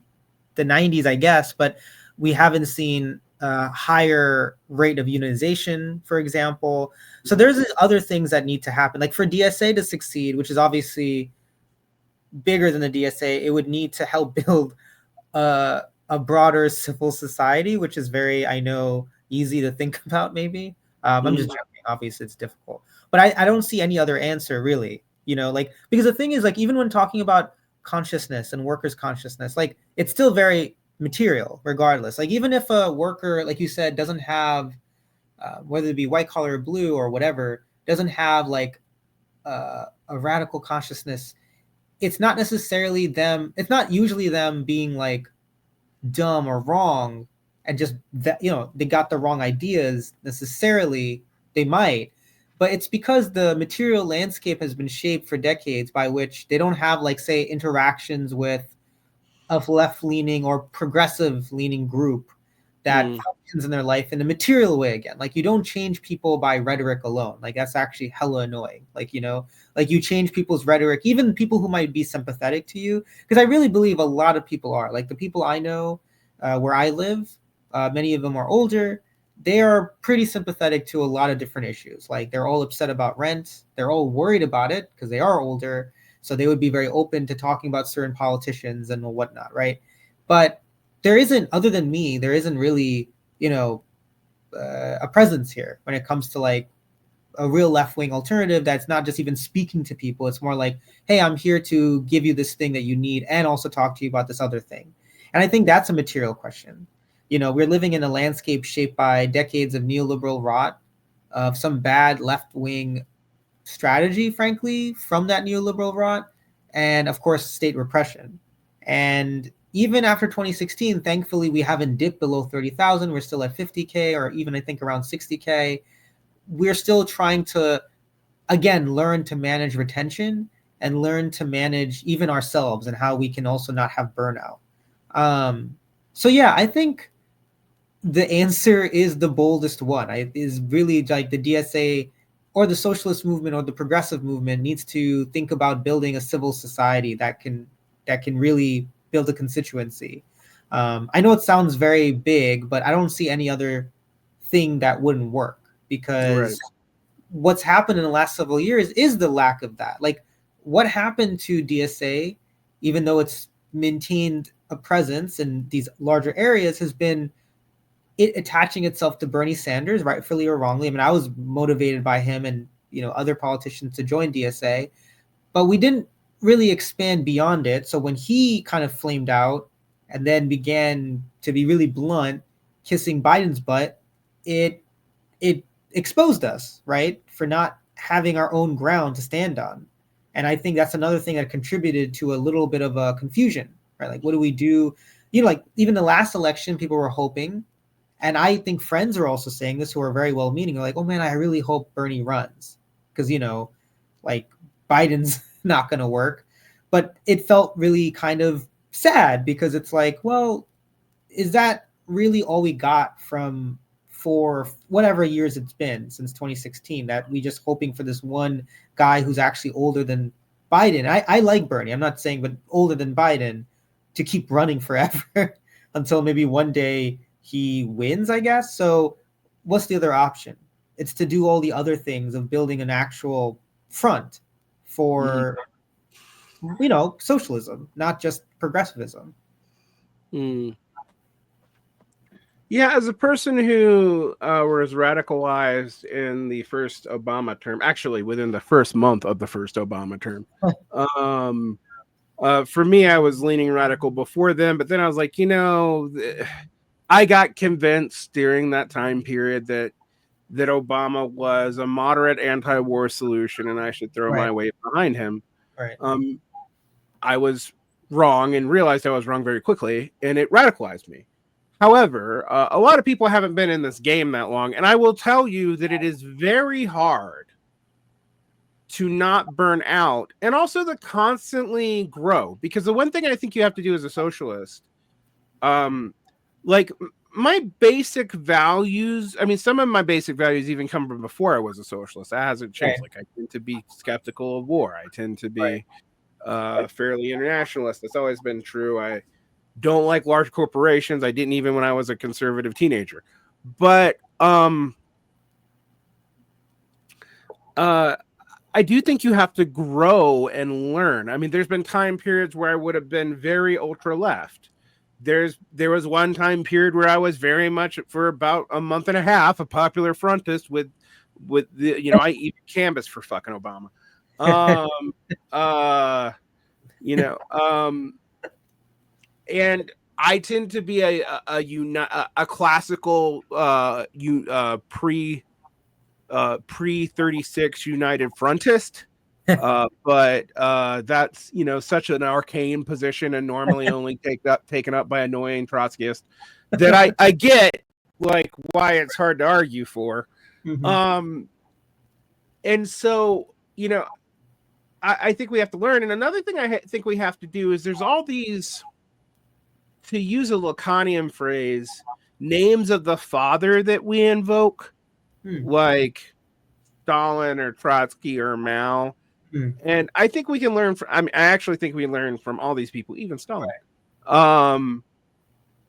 the 90s, I guess, but we haven't seen a higher rate of unionization, for example. So there's other things that need to happen. Like for DSA to succeed, which is obviously bigger than the DSA, it would need to help build a broader civil society, which is very, I know, easy to think about maybe. I'm just joking. Obviously, it's difficult. But I don't see any other answer, really. Because the thing is, like, even when talking about consciousness and workers' consciousness, like, it's still very material, regardless. Like, even if a worker, like you said, doesn't have, whether it be white collar or blue or whatever, doesn't have, like, a radical consciousness, it's not necessarily them. It's not usually them being, like, dumb or wrong and just that, they got the wrong ideas necessarily. They might, but it's because the material landscape has been shaped for decades by which they don't have, like, say, interactions with a left-leaning or progressive-leaning group that functions in their life in a material way again. Like, you don't change people by rhetoric alone. Like, that's actually hella annoying. Like, like, you change people's rhetoric, even people who might be sympathetic to you, because I really believe a lot of people are. Like, the people I know where I live, many of them are older. They are pretty sympathetic to a lot of different issues. Like, they're all upset about rent. They're all worried about it because they are older. So they would be very open to talking about certain politicians and whatnot, right? But there isn't, other than me, there isn't really, a presence here when it comes to, like, a real left-wing alternative that's not just even speaking to people. It's more like, hey, I'm here to give you this thing that you need and also talk to you about this other thing. And I think that's a material question. We're living in a landscape shaped by decades of neoliberal rot, of some bad left-wing strategy, frankly, from that neoliberal rot, and of course, state repression. And even after 2016, thankfully, we haven't dipped below 30,000. We're still at 50K, or even, I think, around 60K. We're still trying to, again, learn to manage retention and learn to manage even ourselves and how we can also not have burnout. So yeah, I think the answer is the boldest one. Is really like the DSA or the socialist movement or the progressive movement needs to think about building a civil society that can really build a constituency. I know it sounds very big, but I don't see any other thing that wouldn't work, because what's happened in the last several years is the lack of that. Like, what happened to DSA, even though it's maintained a presence in these larger areas, has been it attaching itself to Bernie Sanders, rightfully or wrongly. I mean, I was motivated by him and, you know, other politicians to join DSA, but we didn't really expand beyond it. So when he kind of flamed out and then began, to be really blunt, kissing Biden's butt, it exposed us, right, for not having our own ground to stand on. And I think that's another thing that contributed to a little bit of a confusion, right? Like, what do we do? You know, like, even the last election, people were hoping, and I think friends are also saying this who are very well-meaning, are like, oh man, I really hope Bernie runs, because, you know, like, Biden's not going to work. But it felt really kind of sad, because it's like, well, is that really all we got from, for whatever years it's been since 2016, that we just hoping for this one guy who's actually older than Biden? I like Bernie, I'm not saying, but older than Biden, to keep running forever until maybe one day he wins, I guess. So what's the other option? It's to do all the other things of building an actual front for, you know, socialism, not just progressivism. Yeah, as a person who was radicalized in the first Obama term, actually within the first month of the first Obama term, for me, I was leaning radical before then, but then I was like, you know, I got convinced during that time period that Obama was a moderate anti-war solution, and I should throw my weight behind him. I was wrong and realized I was wrong very quickly, and it radicalized me. However, a lot of people haven't been in this game that long, and I will tell you that it is very hard to not burn out and also to constantly grow. Because the one thing I think you have to do as a socialist, like, my basic values, I mean, some of my basic values even come from before I was a socialist. That hasn't changed. Like, I tend to be skeptical of war. I tend to be fairly internationalist. That's always been true. I don't like large corporations. I didn't even when I was a conservative teenager. But I do think you have to grow and learn. I mean, there's been time periods where I would have been very ultra left. There was one time period where I was very much, for about a month and a half, a popular frontist with the, you know, I even canvassed for fucking Obama. And I tend to be a classical pre 36 United Frontist. But that's, you know, such an arcane position and normally only taken up by annoying Trotskyist that I get, like, why it's hard to argue for. And so, you know, I think we have to learn. And another thing I think we have to do is there's all these, to use a Lacanian phrase, names of the father that we invoke, like Stalin or Trotsky or Mao. And I think we can learn from, I actually think we learn from all these people, even Stalin.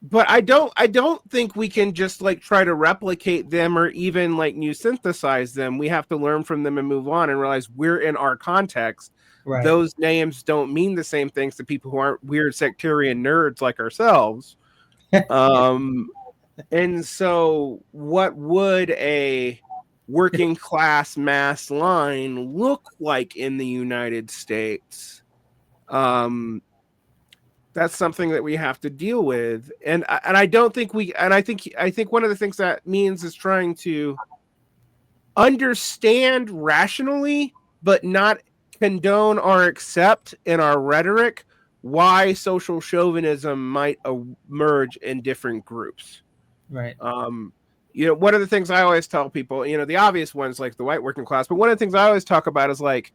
But I don't think we can just, like, try to replicate them or even, like, new synthesize them. We have to learn from them and move on and realize we're in our context. Those names don't mean the same things to people who aren't weird sectarian nerds like ourselves. And so what would a working class mass line look like in the United States? That's something that we have to deal with. And I don't think I think one of the things that means is trying to understand rationally, but not condone or accept in our rhetoric why social chauvinism might emerge in different groups. You know, one of the things I always tell people, you know, the obvious ones like the white working class, but one of the things I always talk about is, like,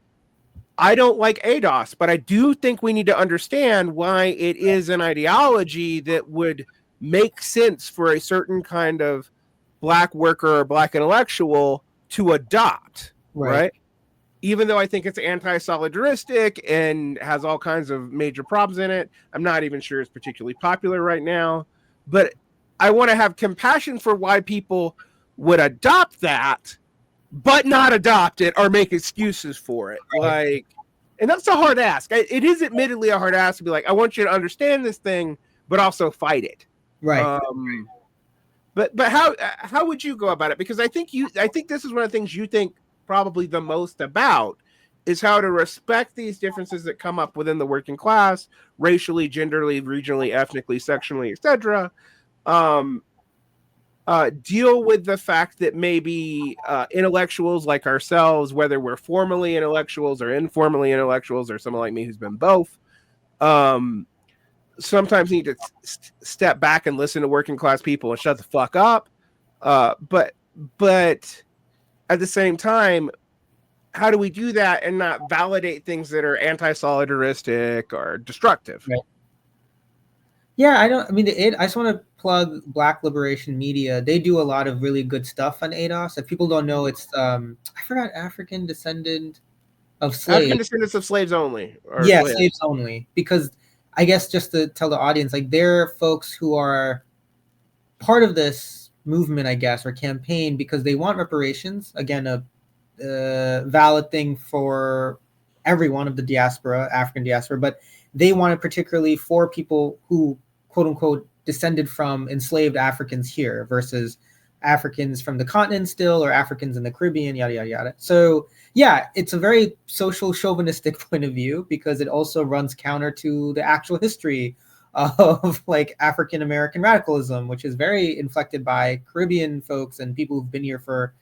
I don't like ADOS, but I do think we need to understand why it is an ideology that would make sense for a certain kind of black worker or black intellectual to adopt. right? Even though I think it's anti-solidaristic and has all kinds of major problems in it, I'm not even sure it's particularly popular right now. But I want to have compassion for why people would adopt that, but not adopt it or make excuses for it. Like, and that's a hard ask. It is admittedly a hard ask to be like, I want you to understand this thing, but also fight it. Right. But how would you go about it? Because I think this is one of the things you think probably the most about is how to respect these differences that come up within the working class, racially, genderly, regionally, ethnically, sectionally, etc. Deal with the fact that maybe intellectuals like ourselves, whether we're formally intellectuals or informally intellectuals, or someone like me who's been both, sometimes need to step back and listen to working class people and shut the fuck up. But at the same time, how do we do that and not validate things that are anti-solidaristic or destructive? Right. Yeah, I just want to plug Black Liberation Media. They do a lot of really good stuff on ADOS. If people don't know, it's I forgot, African descendant of slaves. African descendants of slaves only. Slaves only. Because I guess just to tell the audience, like, they're folks who are part of this movement, I guess, or campaign, because they want reparations. Again, a valid thing for everyone of the diaspora, African diaspora, but they want it particularly for people who, quote unquote, descended from enslaved Africans here versus Africans from the continent still, or Africans in the Caribbean, yada, yada, yada. So yeah, it's a very social chauvinistic point of view, because it also runs counter to the actual history of like African American radicalism, which is very inflected by Caribbean folks and people who've been here for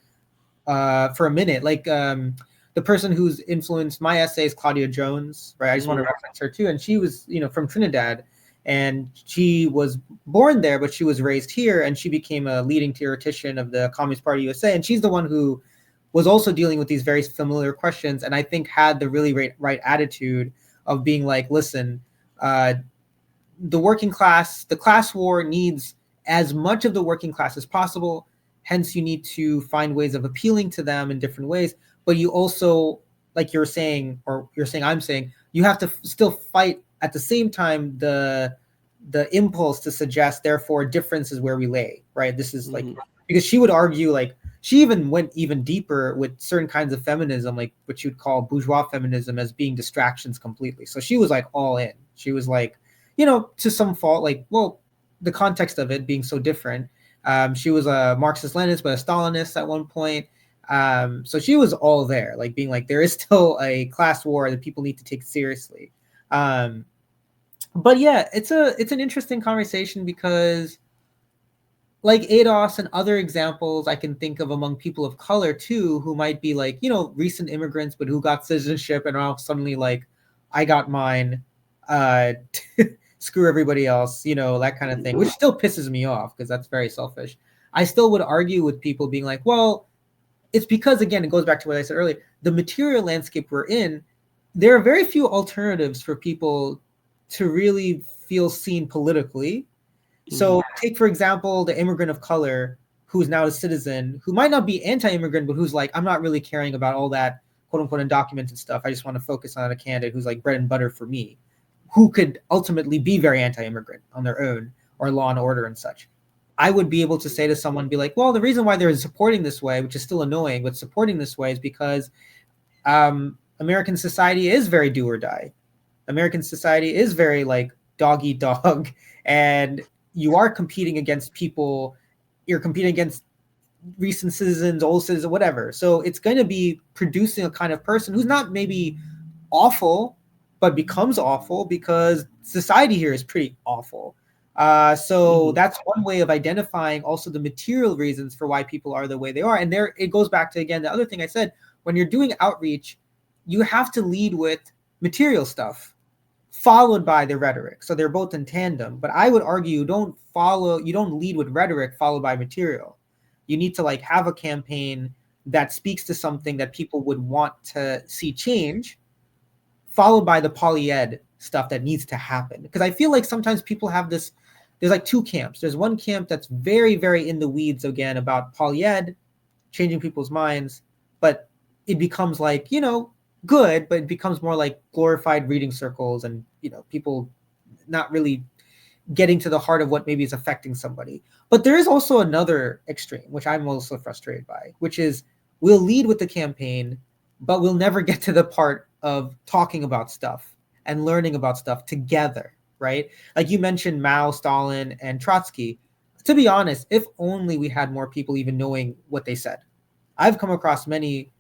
a minute. Like the person who's influenced my essay is Claudia Jones, right? I just want to reference her too. And she was, from Trinidad, and she was born there, but she was raised here, and she became a leading theoretician of the Communist Party USA. And she's the one who was also dealing with these very familiar questions, and I think had the really right attitude of being like, listen, the working class, the class war needs as much of the working class as possible. Hence, you need to find ways of appealing to them in different ways. But you also, like you're saying, I'm saying, you have to still fight at the same time the impulse to suggest, therefore, difference is where we lay, right? This is like, because she would argue, like, she even went even deeper with certain kinds of feminism, like what you'd call bourgeois feminism, as being distractions completely. So she was like all in. She was like, to some fault, like, well, the context of it being so different. She was a Marxist-Leninist, but a Stalinist at one point. So she was all there, like being like, there is still a class war that people need to take seriously. But yeah, it's an interesting conversation, because like ADOS and other examples I can think of among people of color too, who might be like, recent immigrants, but who got citizenship and are suddenly like, I got mine, screw everybody else, that kind of thing, which still pisses me off, because that's very selfish. I still would argue with people being like, well, it's because, again, it goes back to what I said earlier, the material landscape we're in, there are very few alternatives for people to really feel seen politically. So take, for example, the immigrant of color who's now a citizen, who might not be anti-immigrant, but who's like, I'm not really caring about all that quote unquote undocumented stuff. I just want to focus on a candidate who's like bread and butter for me, who could ultimately be very anti-immigrant on their own, or law and order and such. I would be able to say to someone, be like, well, the reason why they're supporting this way, which is still annoying, but supporting this way, is because American society is very do or die. American society is very like dog eat dog, and you are competing against people. You're competing against recent citizens, old citizens, whatever. So it's going to be producing a kind of person who's not maybe awful, but becomes awful because society here is pretty awful. So that's one way of identifying also the material reasons for why people are the way they are. And there it goes back to, again, the other thing I said, when you're doing outreach, you have to lead with material stuff followed by the rhetoric. So they're both in tandem. But I would argue you don't lead with rhetoric followed by material. You need to like have a campaign that speaks to something that people would want to see change, followed by the poly-ed stuff that needs to happen. Because I feel like sometimes people have this, there's like two camps. There's one camp that's very, very in the weeds again about poly-ed, changing people's minds. But it becomes like, good, but it becomes more like glorified reading circles and, people not really getting to the heart of what maybe is affecting somebody. But there is also another extreme, which I'm also frustrated by, which is we'll lead with the campaign, but we'll never get to the part of talking about stuff and learning about stuff together, right? Like you mentioned Mao, Stalin, and Trotsky. To be honest, if only we had more people even knowing what they said. I've come across many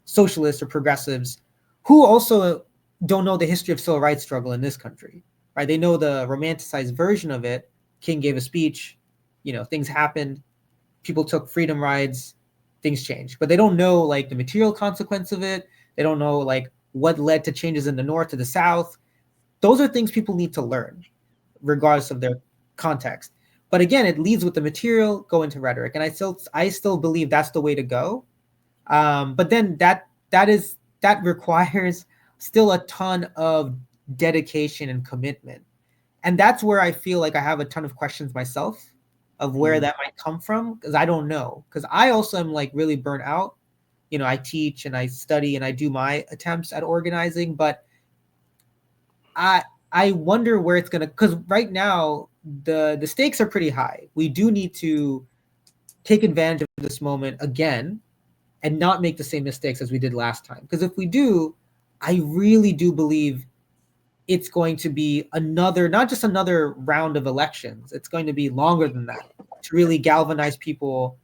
socialists or progressives who also don't know the history of civil rights struggle in this country, right? They know the romanticized version of it. King gave a speech, things happened, people took freedom rides, things changed, but they don't know like the material consequence of it. They don't know like what led to changes in the North to the South. Those are things people need to learn, regardless of their context. But again, it leads with the material, go into rhetoric, and I still believe that's the way to go. But then that requires still a ton of dedication and commitment, and that's where I feel like I have a ton of questions myself of where that might come from, because I don't know, because I also am like really burnt out. I teach and I study and I do my attempts at organizing, but I wonder where it's gonna, because right now the stakes are pretty high. We do need to take advantage of this moment again and not make the same mistakes as we did last time. Because if we do, I really do believe it's going to be not just another round of elections. It's going to be longer than that to really galvanize people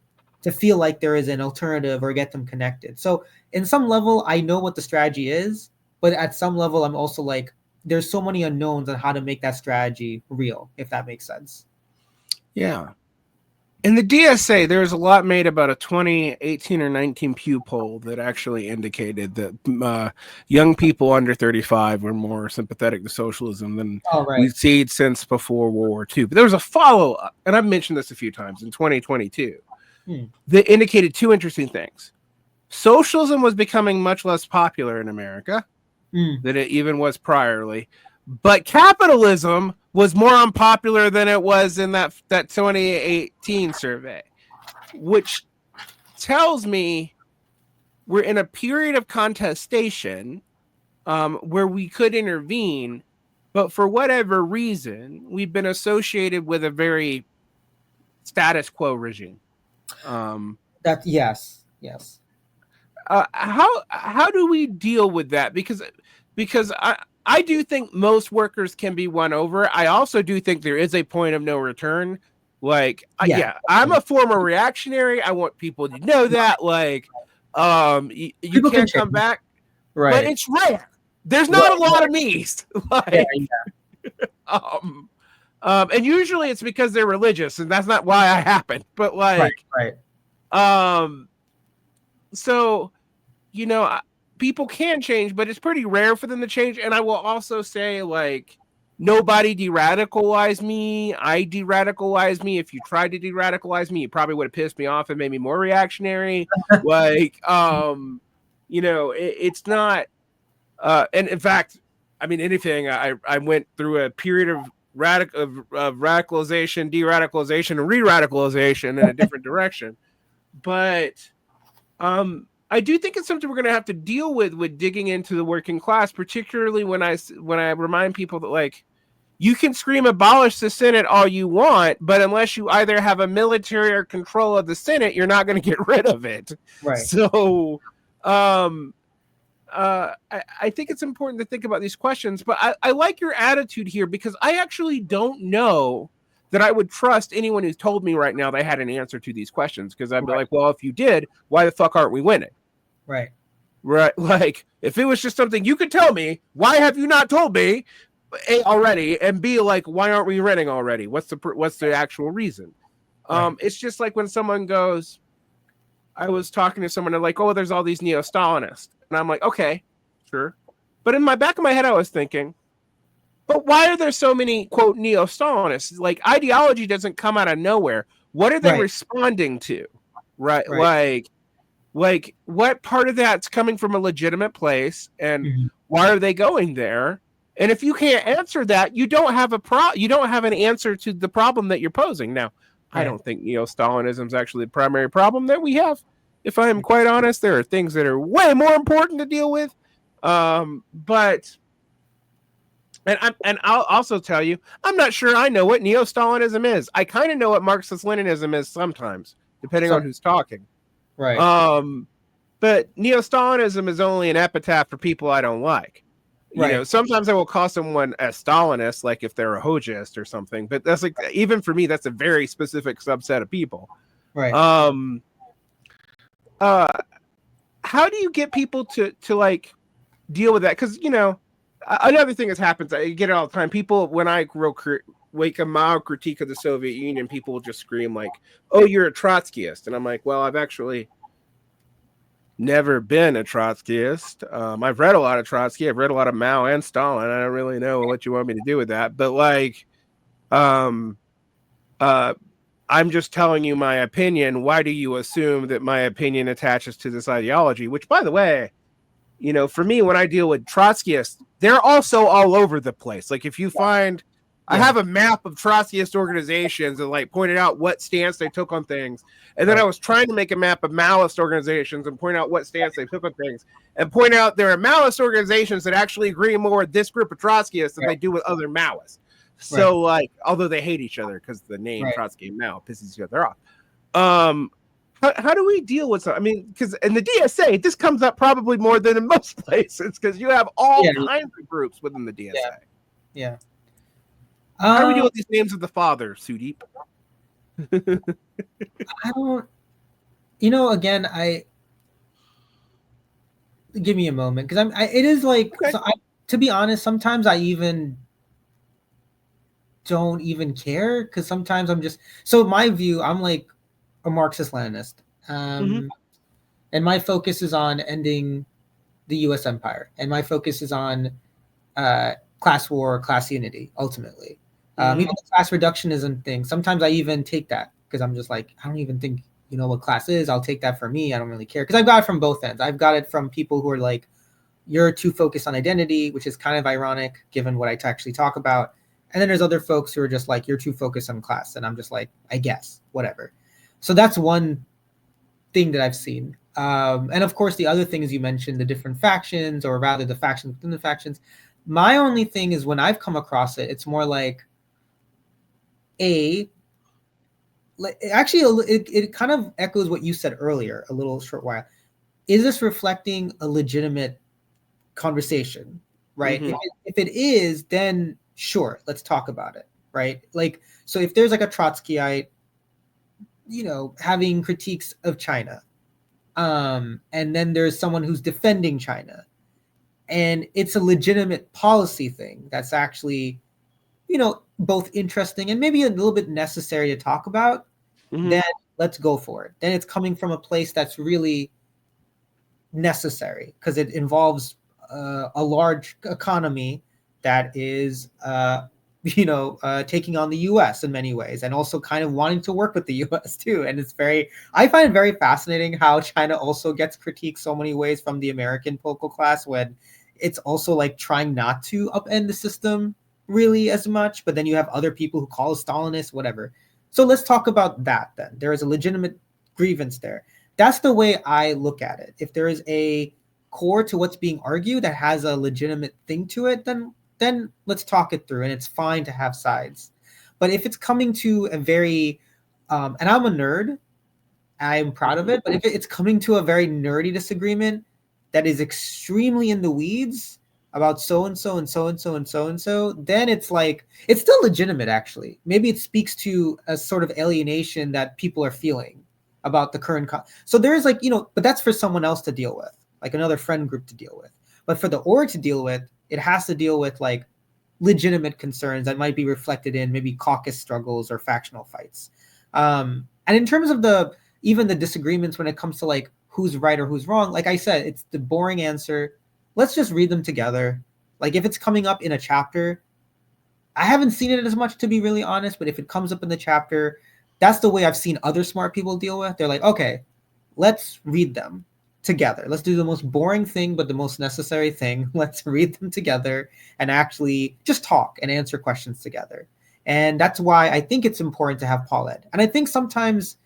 to feel like there is an alternative or get them connected. So in some level, I know what the strategy is, but at some level, I'm also like, there's so many unknowns on how to make that strategy real, if that makes sense. Yeah. In the DSA, there's a lot made about a 2018 or 19 Pew poll that actually indicated that young people under 35 were more sympathetic to socialism than we've seen since before World War II. But there was a follow-up, and I've mentioned this a few times, in 2022, that indicated two interesting things. Socialism was becoming much less popular in America than it even was priorly, but capitalism was more unpopular than it was in that 2018 survey, which tells me we're in a period of contestation where we could intervene, but for whatever reason, we've been associated with a very status quo regime. Yes. How do we deal with that? Because I do think most workers can be won over. I also do think there is a point of no return. Like, I'm a former reactionary. I want people to know that. Like, you can't come back, right? But it's rare. There's not a lot of me's. Like, and usually it's because they're religious, and that's not why I happen. But like, so, people can change, but it's pretty rare for them to change. And I will also say, like, nobody de-radicalized me. I de-radicalized me. If you tried to de-radicalize me, you probably would have pissed me off and made me more reactionary. Like, it's not. And in fact, I mean, anything. I went through a period of radicalization, de-radicalization, and re-radicalization in a different direction. But I do think it's something we're going to have to deal with digging into the working class, particularly when I remind people that, like, you can scream abolish the Senate all you want, but unless you either have a military or control of the Senate, you're not going to get rid of it. Right. So I think it's important to think about these questions, but I like your attitude here, because I actually don't know that I would trust anyone who's told me right now they had an answer to these questions, because I'd be like, well, if you did, why the fuck aren't we winning? Right. Like, if it was just something you could tell me, why have you not told me A, already, and B, like, why aren't we winning already? What's the actual reason? Right. It's just like when someone goes, I was talking to someone and like, oh, there's all these neo-Stalinists. And I'm like, okay, sure. But in my back of my head, I was thinking, but why are there so many, quote, neo-Stalinists? Like, ideology doesn't come out of nowhere. What are they responding to? Right. Like, what part of that's coming from a legitimate place, and why are they going there? And if you can't answer that, you don't have you don't have an answer to the problem that you're posing. Now, I don't think neo-Stalinism is actually the primary problem that we have. If I am quite honest, there are things that are way more important to deal with. But I'll also tell you, I'm not sure I know what neo-Stalinism is. I kind of know what Marxist-Leninism is sometimes, depending on who's talking. Right. But neo-Stalinism is only an epitaph for people I don't like. You know, sometimes I will call someone a Stalinist, like if they're a Hojaist or something. But that's like, even for me, that's a very specific subset of people. Right. How do you get people to like deal with that? Because, you know, another thing that happens, I get it all the time. People, when I make a mild critique of the Soviet Union, people will just scream like, "Oh, you're a Trotskyist," and I'm like, "Well, I've actually never been a Trotskyist. I've read a lot of Trotsky. I've read a lot of Mao and Stalin. I don't really know what you want me to do with that, but like, I'm just telling you my opinion. Why do you assume that my opinion attaches to this ideology?" Which, by the way, you know, for me, when I deal with Trotskyists, they're also all over the place. Like, if you find, I have a map of Trotskyist organizations and like pointed out what stance they took on things. And then I was trying to make a map of Maoist organizations and point out what stance they took on things, and point out there are Maoist organizations that actually agree more with this group of Trotskyists than they do with other Maoists. So, like, although they hate each other because the name Trotsky and Mao pisses each other off. How do we deal with that? I mean, because in the DSA, this comes up probably more than in most places, because you have all kinds of groups within the DSA. Yeah. How do we deal with these names of the father, Sudip? I don't. You know, again, give me a moment, because it is like, so to be honest, sometimes I even don't even care, because sometimes I'm just, so my view, I'm like a Marxist-Leninist, and my focus is on ending the U.S. empire, and my focus is on class war, class unity, ultimately. Even the class reductionism thing, sometimes I even take that, because I'm just like, I don't even think you know what class is. I'll take that for me. I don't really care, because I've got it from both ends. I've got it from people who are like, you're too focused on identity, which is kind of ironic given what I actually talk about. And then there's other folks who are just like, you're too focused on class. And I'm just like, I guess, whatever. So that's one thing that I've seen. And of course, the other thing is, you mentioned the different factions, or rather the factions within the factions. My only thing is, when I've come across it, it's more like, it kind of echoes what you said earlier a little short while. Is this reflecting a legitimate conversation, right? If it is, then sure, let's talk about it, right? Like, so if there's like a Trotskyite, you know, having critiques of China, and then there's someone who's defending China, and it's a legitimate policy thing that's actually, you know, both interesting and maybe a little bit necessary to talk about, then let's go for it. Then it's coming from a place that's really necessary, because it involves a large economy that is, taking on the U.S. in many ways, and also kind of wanting to work with the U.S. too. And I find it very fascinating how China also gets critiqued so many ways from the American political class, when it's also like trying not to upend the system really as much, but then you have other people who call us Stalinists, whatever. So let's talk about that then. There is a legitimate grievance there. That's the way I look at it. If there is a core to what's being argued that has a legitimate thing to it, then let's talk it through, and it's fine to have sides. But if it's coming to a very, and I'm a nerd, I'm proud of it, but if it's coming to a very nerdy disagreement that is extremely in the weeds about so-and-so and so-and-so and so-and-so, then it's like, it's still legitimate, actually. Maybe it speaks to a sort of alienation that people are feeling about the current. So there's like, but that's for someone else to deal with, like another friend group to deal with. But for the org to deal with, it has to deal with like legitimate concerns that might be reflected in maybe caucus struggles or factional fights. And in terms of even the disagreements when it comes to like who's right or who's wrong, like I said, it's the boring answer. Let's just read them together. Like if it's coming up in a chapter, I haven't seen it as much, to be really honest, but if it comes up in the chapter, that's the way I've seen other smart people deal with. They're like, okay, let's read them together. Let's do the most boring thing, but the most necessary thing. Let's read them together and actually just talk and answer questions together. And that's why I think it's important to have Paul Ed. And I think sometimes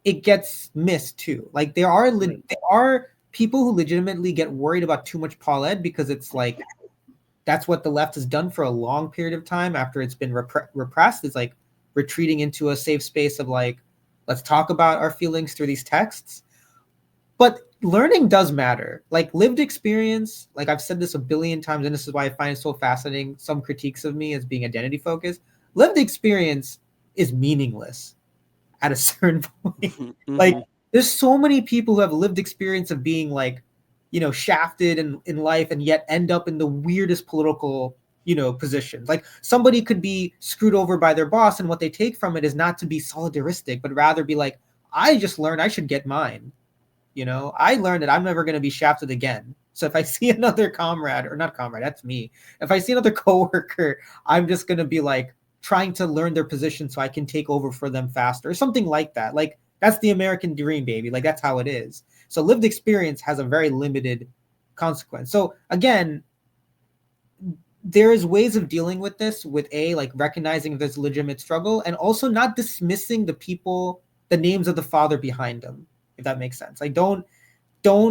it gets missed too. Like there are people who legitimately get worried about too much Paul Ed because it's like that's what the left has done for a long period of time after it's been repressed. It's like retreating into a safe space of like, let's talk about our feelings through these texts. But learning does matter. Like lived experience, like I've said this a billion times, and this is why I find it so fascinating, some critiques of me as being identity focused. Lived experience is meaningless at a certain point. Mm-hmm. Like there's so many people who have lived experience of being like, shafted in life and yet end up in the weirdest political, positions. Like somebody could be screwed over by their boss and what they take from it is not to be solidaristic, but rather be like, I just learned I should get mine. I learned that I'm never going to be shafted again. So if I see another comrade, or not comrade, that's me. If I see another coworker, I'm just going to be like trying to learn their position so I can take over for them faster, or something like that. Like that's the American dream, baby. Like that's how it is. So lived experience has a very limited consequence. So again, there is ways of dealing with this with like recognizing there's legitimate struggle and also not dismissing the names of the father behind them, if that makes sense. Like don't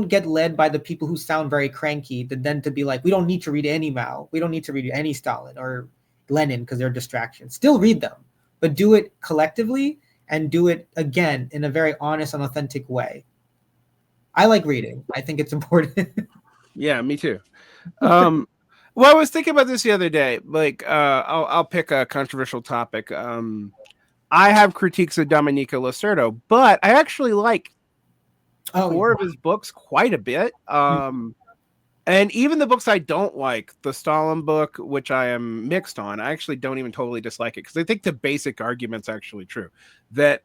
get led by the people who sound very cranky to be like, we don't need to read any Mao. We don't need to read any Stalin or Lenin because they're distractions. Still read them, but do it collectively and do it again in a very honest and authentic way. I like reading. I think it's important. Yeah, me too. Well, I was thinking about this the other day. Like, I'll pick a controversial topic. I have critiques of Domenico Lacerda, but I actually like four of his books quite a bit. And even the books I don't like, the Stalin book, which I am mixed on, I actually don't even totally dislike it because I think the basic argument's actually true. That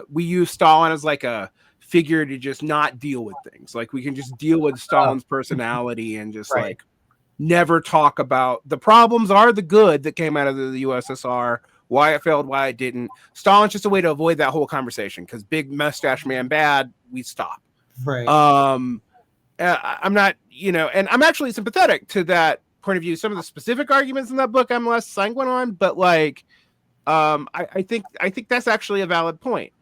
we use Stalin as like a figure to just not deal with things. Like we can just deal with Stalin's personality and just Right. like never talk about the problems are the good that came out of the USSR, why it failed, why it didn't. Stalin's just a way to avoid that whole conversation because big mustache man bad, we stop. Right. I'm not, and I'm actually sympathetic to that point of view. Some of the specific arguments in that book I'm less sanguine on, but like, I think that's actually a valid point.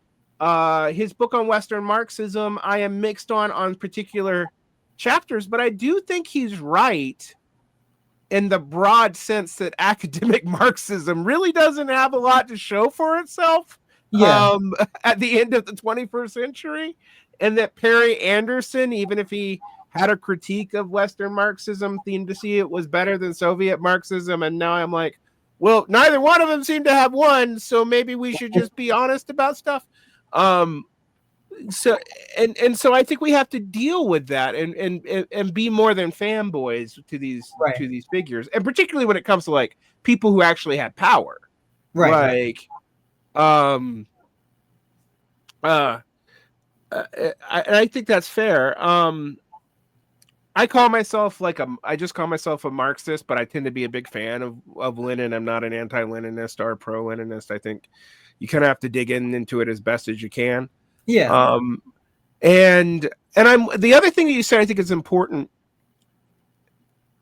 His book on Western Marxism, I am mixed on particular chapters, but I do think he's right in the broad sense that academic Marxism really doesn't have a lot to show for itself. Yeah. At the end of the 21st century, and that Perry Anderson, even if he had a critique of Western Marxism, seemed to see it was better than Soviet Marxism. And now I'm like, well, neither one of them seem to have one, so maybe we should just be honest about stuff. So I think we have to deal with that and be more than fanboys to these figures, and particularly when it comes to like people who actually had power, Right. I think that's fair. I call myself I just call myself a Marxist, but I tend to be a big fan of Lenin. I'm not an anti-Leninist or pro-Leninist. I think you kind of have to dig into it as best as you can. Yeah. And I'm the other thing that you said I think is important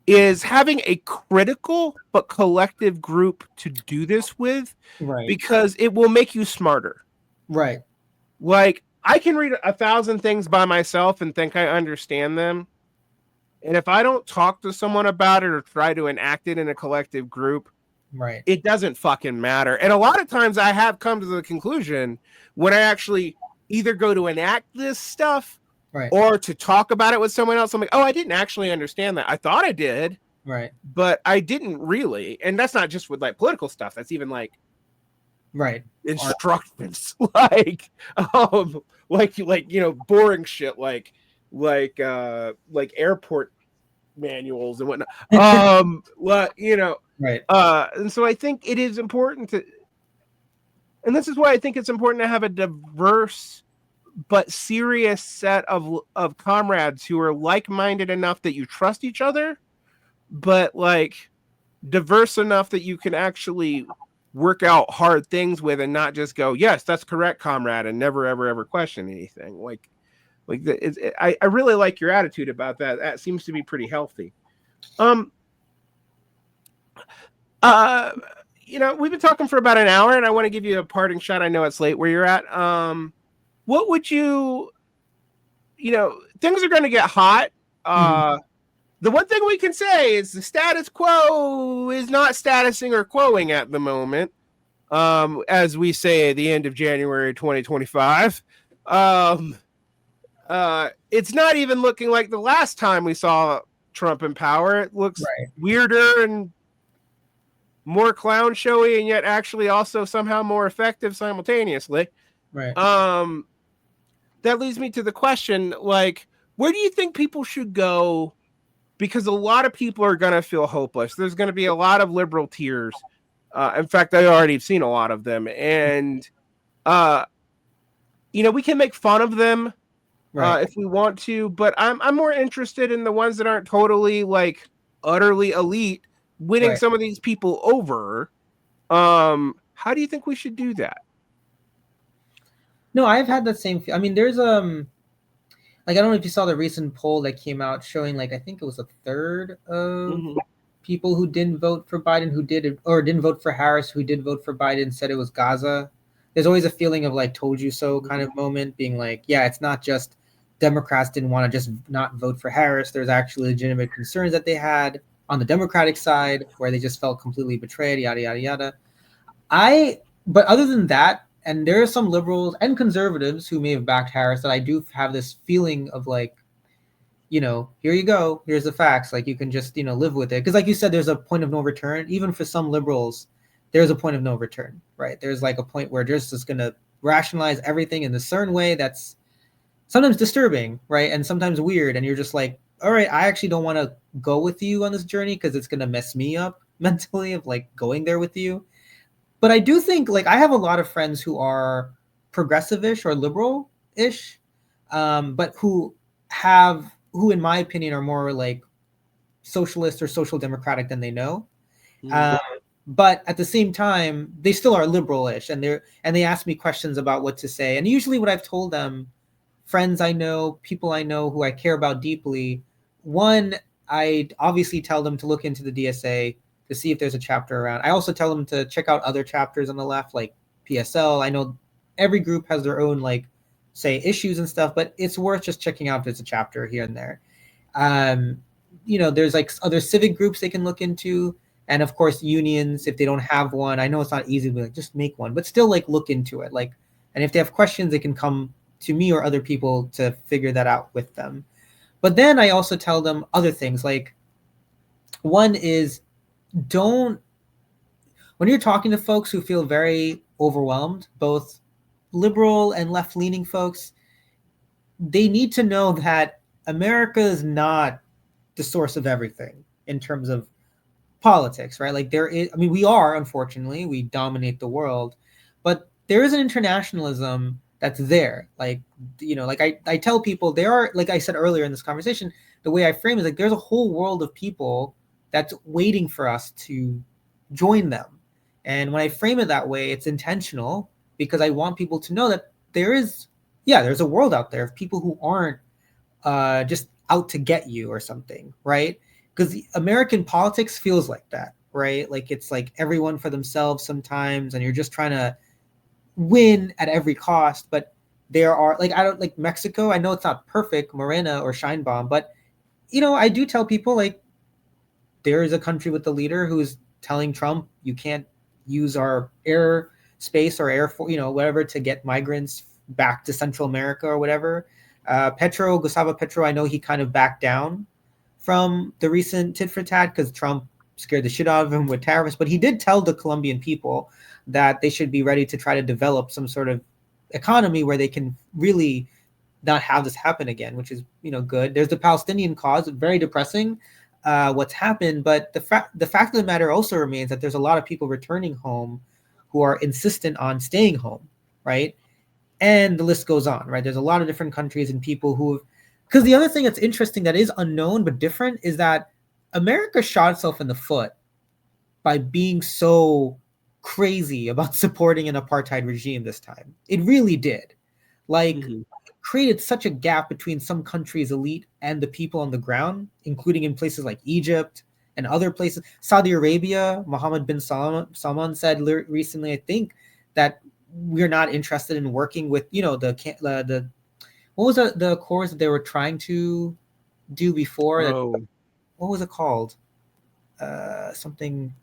is having a critical but collective group to do this with, because it will make you smarter. Right. Like I can read 1,000 things by myself and think I understand them. And if I don't talk to someone about it or try to enact it in a collective group, it doesn't fucking matter. And a lot of times I have come to the conclusion when I actually either go to enact this stuff or to talk about it with someone else, I'm like, oh, I didn't actually understand that. I thought I did, but I didn't really. And that's not just with like political stuff. That's even like instructions, like boring shit, like airport manuals and whatnot. And so I think it is important to, and this is why I think it's important to have a diverse but serious set of comrades who are like-minded enough that you trust each other, but like diverse enough that you can actually work out hard things with and not just go, yes, that's correct, comrade, and never ever question anything. I really like your attitude about that. That seems to be pretty healthy. We've been talking for about an hour, and I want to give you a parting shot. I know it's late where you're at. what would things are going to get hot. The one thing we can say is the status quo is not statusing or quoing at the moment. As we say at the end of January 2025. It's not even looking like the last time we saw Trump in power. It looks weirder and more clown showy, and yet actually also somehow more effective simultaneously. Right. That leads me to the question, like, where do you think people should go? Because a lot of people are going to feel hopeless. There's going to be a lot of liberal tears. In fact, I already have seen a lot of them. And, we can make fun of them if we want to, but I'm more interested in the ones that aren't totally, like, utterly elite, winning some of these people over. How do you think we should do that? No, I've had that same. I mean, there's like, I don't know if you saw the recent poll that came out showing, like, I think it was a third of people who didn't vote for Biden who did, or didn't vote for Harris who did vote for Biden, said it was Gaza. There's always a feeling of, like, told you so kind of moment, being like, yeah, it's not just Democrats didn't want to just not vote for Harris. There's actually legitimate concerns that they had on the Democratic side where they just felt completely betrayed, yada, yada, yada. But other than that, and there are some liberals and conservatives who may have backed Harris that I do have this feeling of, like, here you go. Here's the facts. Like, you can just, live with it. Because like you said, there's a point of no return. Even for some liberals, there's a point of no return, right? There's like a point where they're just going to rationalize everything in a certain way that's sometimes disturbing, right? And sometimes weird. And you're just like, all right, I actually don't want to go with you on this journey because it's going to mess me up mentally of, like, going there with you. But I do think, like, I have a lot of friends who are progressive-ish or liberal-ish, but who in my opinion, are more like socialist or social democratic than they know. But at the same time, they still are liberal-ish, and they ask me questions about what to say. And usually what I've told them, friends I know, people I know who I care about deeply, one, I obviously tell them to look into the DSA to see if there's a chapter around. I also tell them to check out other chapters on the left, like PSL. I know every group has their own, like, say, issues and stuff, but it's worth just checking out if there's a chapter here and there. There's, like, other civic groups they can look into. And of course, unions, if they don't have one. I know it's not easy to be like, just make one, but still, like, look into it. Like, and if they have questions, they can come to me or other people to figure that out with them. But then I also tell them other things. Like, one is, when you're talking to folks who feel very overwhelmed, both liberal and left-leaning folks, they need to know that America is not the source of everything in terms of politics, right? Like, we are, unfortunately, we dominate the world, but there is an internationalism that's there. Like, like I tell people, there are, like I said earlier in this conversation, the way I frame it is, like, there's a whole world of people that's waiting for us to join them. And when I frame it that way, it's intentional, because I want people to know that there's a world out there of people who aren't just out to get you or something, right? Because American politics feels like that, right? Like, it's like everyone for themselves sometimes, and you're just trying to win at every cost. But there are, like, I don't like Mexico. I know it's not perfect, Morena or Scheinbaum, but I do tell people, like, there is a country with the leader who's telling Trump, you can't use our air space or air, whatever, to get migrants back to Central America or whatever. Gustavo Petro, I know he kind of backed down from the recent tit for tat because Trump scared the shit out of him with tariffs, but he did tell the Colombian people that they should be ready to try to develop some sort of economy where they can really not have this happen again, which is, good. There's the Palestinian cause, very depressing what's happened, but the fact of the matter also remains that there's a lot of people returning home who are insistent on staying home, right? And the list goes on, right? There's a lot of different countries and people who, because the other thing that's interesting that is unknown but different is that America shot itself in the foot by being so crazy about supporting an apartheid regime this time. It really did. Like, created such a gap between some countries' elite and the people on the ground, including in places like Egypt and other places. Saudi Arabia, Mohammed bin Salman said recently, I think, that we're not interested in working with, the what was the course that they were trying to do before? What was it called? Something.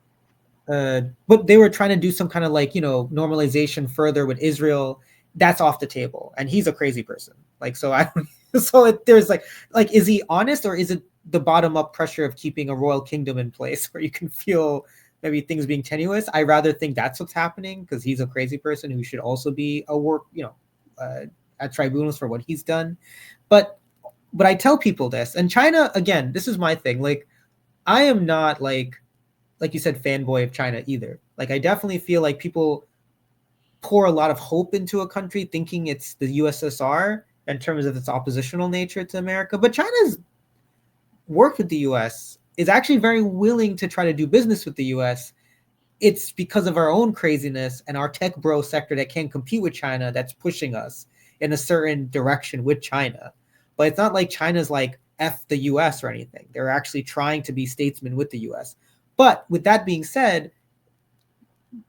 But they were trying to do some kind of normalization further with Israel. That's off the table, and he's a crazy person. So I don't. So there's is he honest, or is it the bottom up pressure of keeping a royal kingdom in place where you can feel maybe things being tenuous? I rather think that's what's happening, because he's a crazy person who should also be at tribunals for what he's done. But I tell people this, and China, again, this is my thing. I am not like you said, fanboy of China either. I definitely feel like people pour a lot of hope into a country thinking it's the USSR in terms of its oppositional nature to America. But China's worked with the US, is actually very willing to try to do business with the US. It's because of our own craziness and our tech bro sector that can't compete with China that's pushing us in a certain direction with China. But it's not like China's F the US or anything. They're actually trying to be statesmen with the US. But with that being said,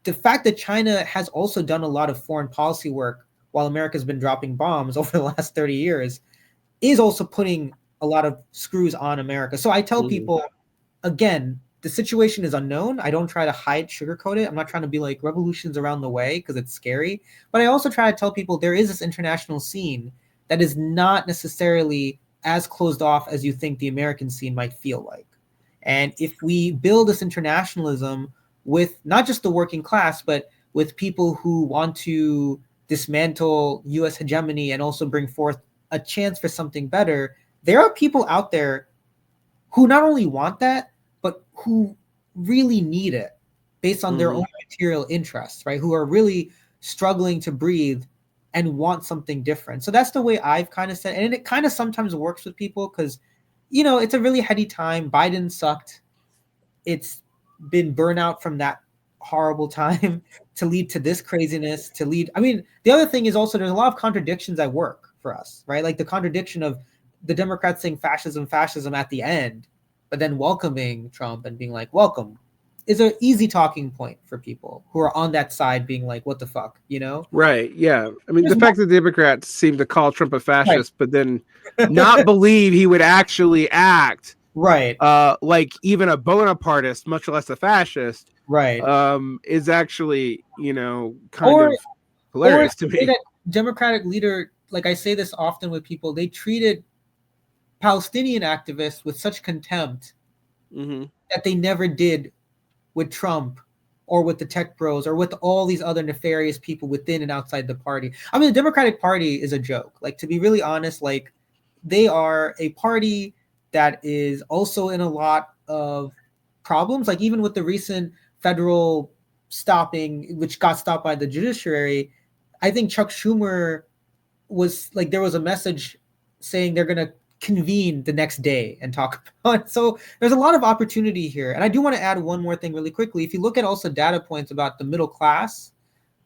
the fact that China has also done a lot of foreign policy work while America's been dropping bombs over the last 30 years is also putting a lot of screws on America. So I tell people, again, the situation is unknown. I don't try to sugarcoat it. I'm not trying to be like revolutions around the way because it's scary. But I also try to tell people there is this international scene that is not necessarily as closed off as you think the American scene might feel like. And if we build this internationalism with not just the working class, but with people who want to dismantle US hegemony and also bring forth a chance for something better, there are people out there who not only want that, but who really need it based on their own material interests, right? Who are really struggling to breathe and want something different. So that's the way I've kind of said, and it kind of sometimes works with people because, it's a really heady time. Biden sucked. It's been burnout from that horrible time to lead to this craziness, the other thing is also there's a lot of contradictions at work for us, right? Like the contradiction of the Democrats saying fascism at the end, but then welcoming Trump and being like, welcome, is an easy talking point for people who are on that side being like, what the fuck, Right, yeah. The fact that the Democrats seem to call Trump a fascist, right, but then not believe he would actually act right, like even a Bonapartist, much less a fascist, right, is actually, kind of hilarious to me. That Democratic leader, like I say this often with people, they treated Palestinian activists with such contempt that they never did with Trump or with the tech bros or with all these other nefarious people within and outside the party. The Democratic Party is a joke. To be really honest, they are a party that is also in a lot of problems. Even with the recent federal stopping, which got stopped by the judiciary, I think Chuck Schumer was there was a message saying they're going to convene the next day and talk about it. So there's a lot of opportunity here. And I do want to add one more thing really quickly. If you look at also data points about the middle class,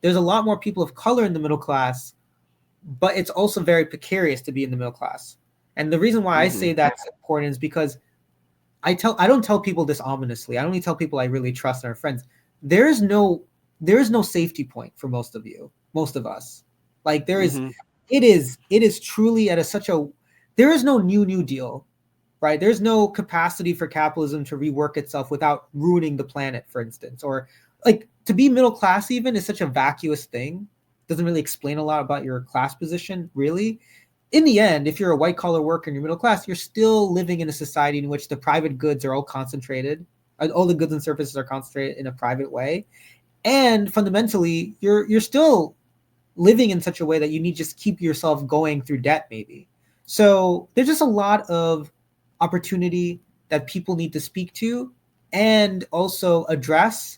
there's a lot more people of color in the middle class, but it's also very precarious to be in the middle class. And the reason why I say that's important is because I don't tell people this ominously. I only tell people I really trust and are friends. There is no safety point for most of us. It is truly at there is no new deal, right? There's no capacity for capitalism to rework itself without ruining the planet, for instance. Or to be middle class even is such a vacuous thing. Doesn't really explain a lot about your class position, really. In the end, if you're a white collar worker and you're middle class, you're still living in a society in which the private goods are all concentrated. All the goods and services are concentrated in a private way. And fundamentally, you're still living in such a way that you need to just keep yourself going through debt, maybe. So there's just a lot of opportunity that people need to speak to and also address.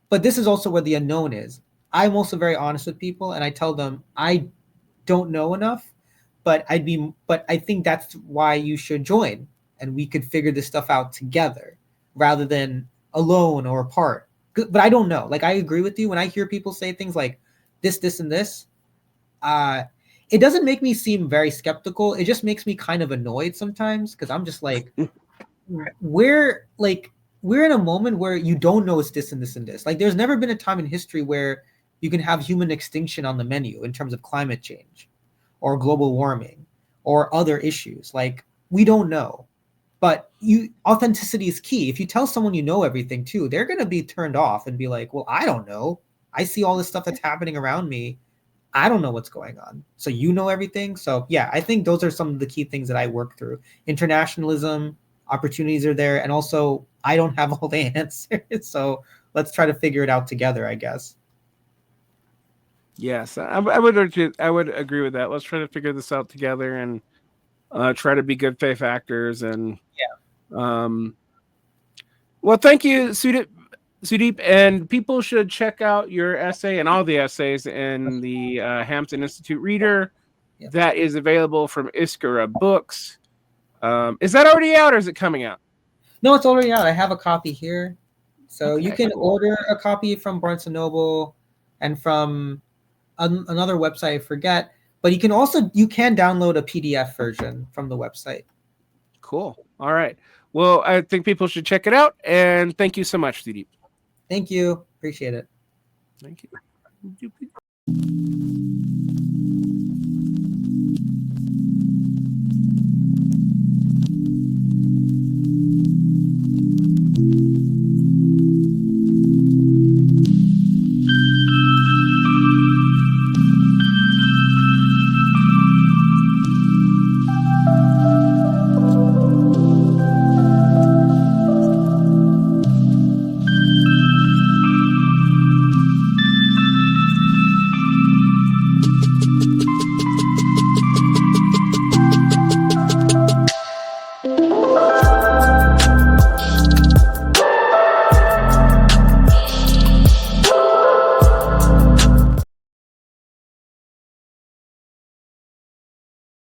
But this is also where the unknown is. I'm also very honest with people, and I tell them I don't know enough, but I think that's why you should join, and we could figure this stuff out together rather than alone or apart. But I don't know. I agree with you when I hear people say things like this, and this. It doesn't make me seem very skeptical. It just makes me kind of annoyed sometimes because I'm just we're in a moment where you don't know it's this and this and this. There's never been a time in history where you can have human extinction on the menu in terms of climate change or global warming or other issues. Like, we don't know. But authenticity is key. If you tell someone you know everything too, they're going to be turned off and be like, well, I don't know. I see all this stuff that's happening around me. I don't know what's going on. So you know everything. So yeah, I think those are some of the key things that I work through. Internationalism, opportunities are there. And also, I don't have all the answers. So let's try to figure it out together, I guess. Yes, I would agree with that. Let's try to figure this out together and try to be good faith actors. And well, thank you, Sudip, and people should check out your essay and all the essays in the Hampton Institute Reader. Yeah. That is available from Iskra Books. Is that already out or is it coming out? No, it's already out. I have a copy here. So Okay, you can cool. order a copy from Barnes & Noble and from another website, I forget. But you can download a PDF version from the website. Cool. All right. Well, I think people should check it out. And thank you so much, Sudip. Thank you. Appreciate it. Thank you.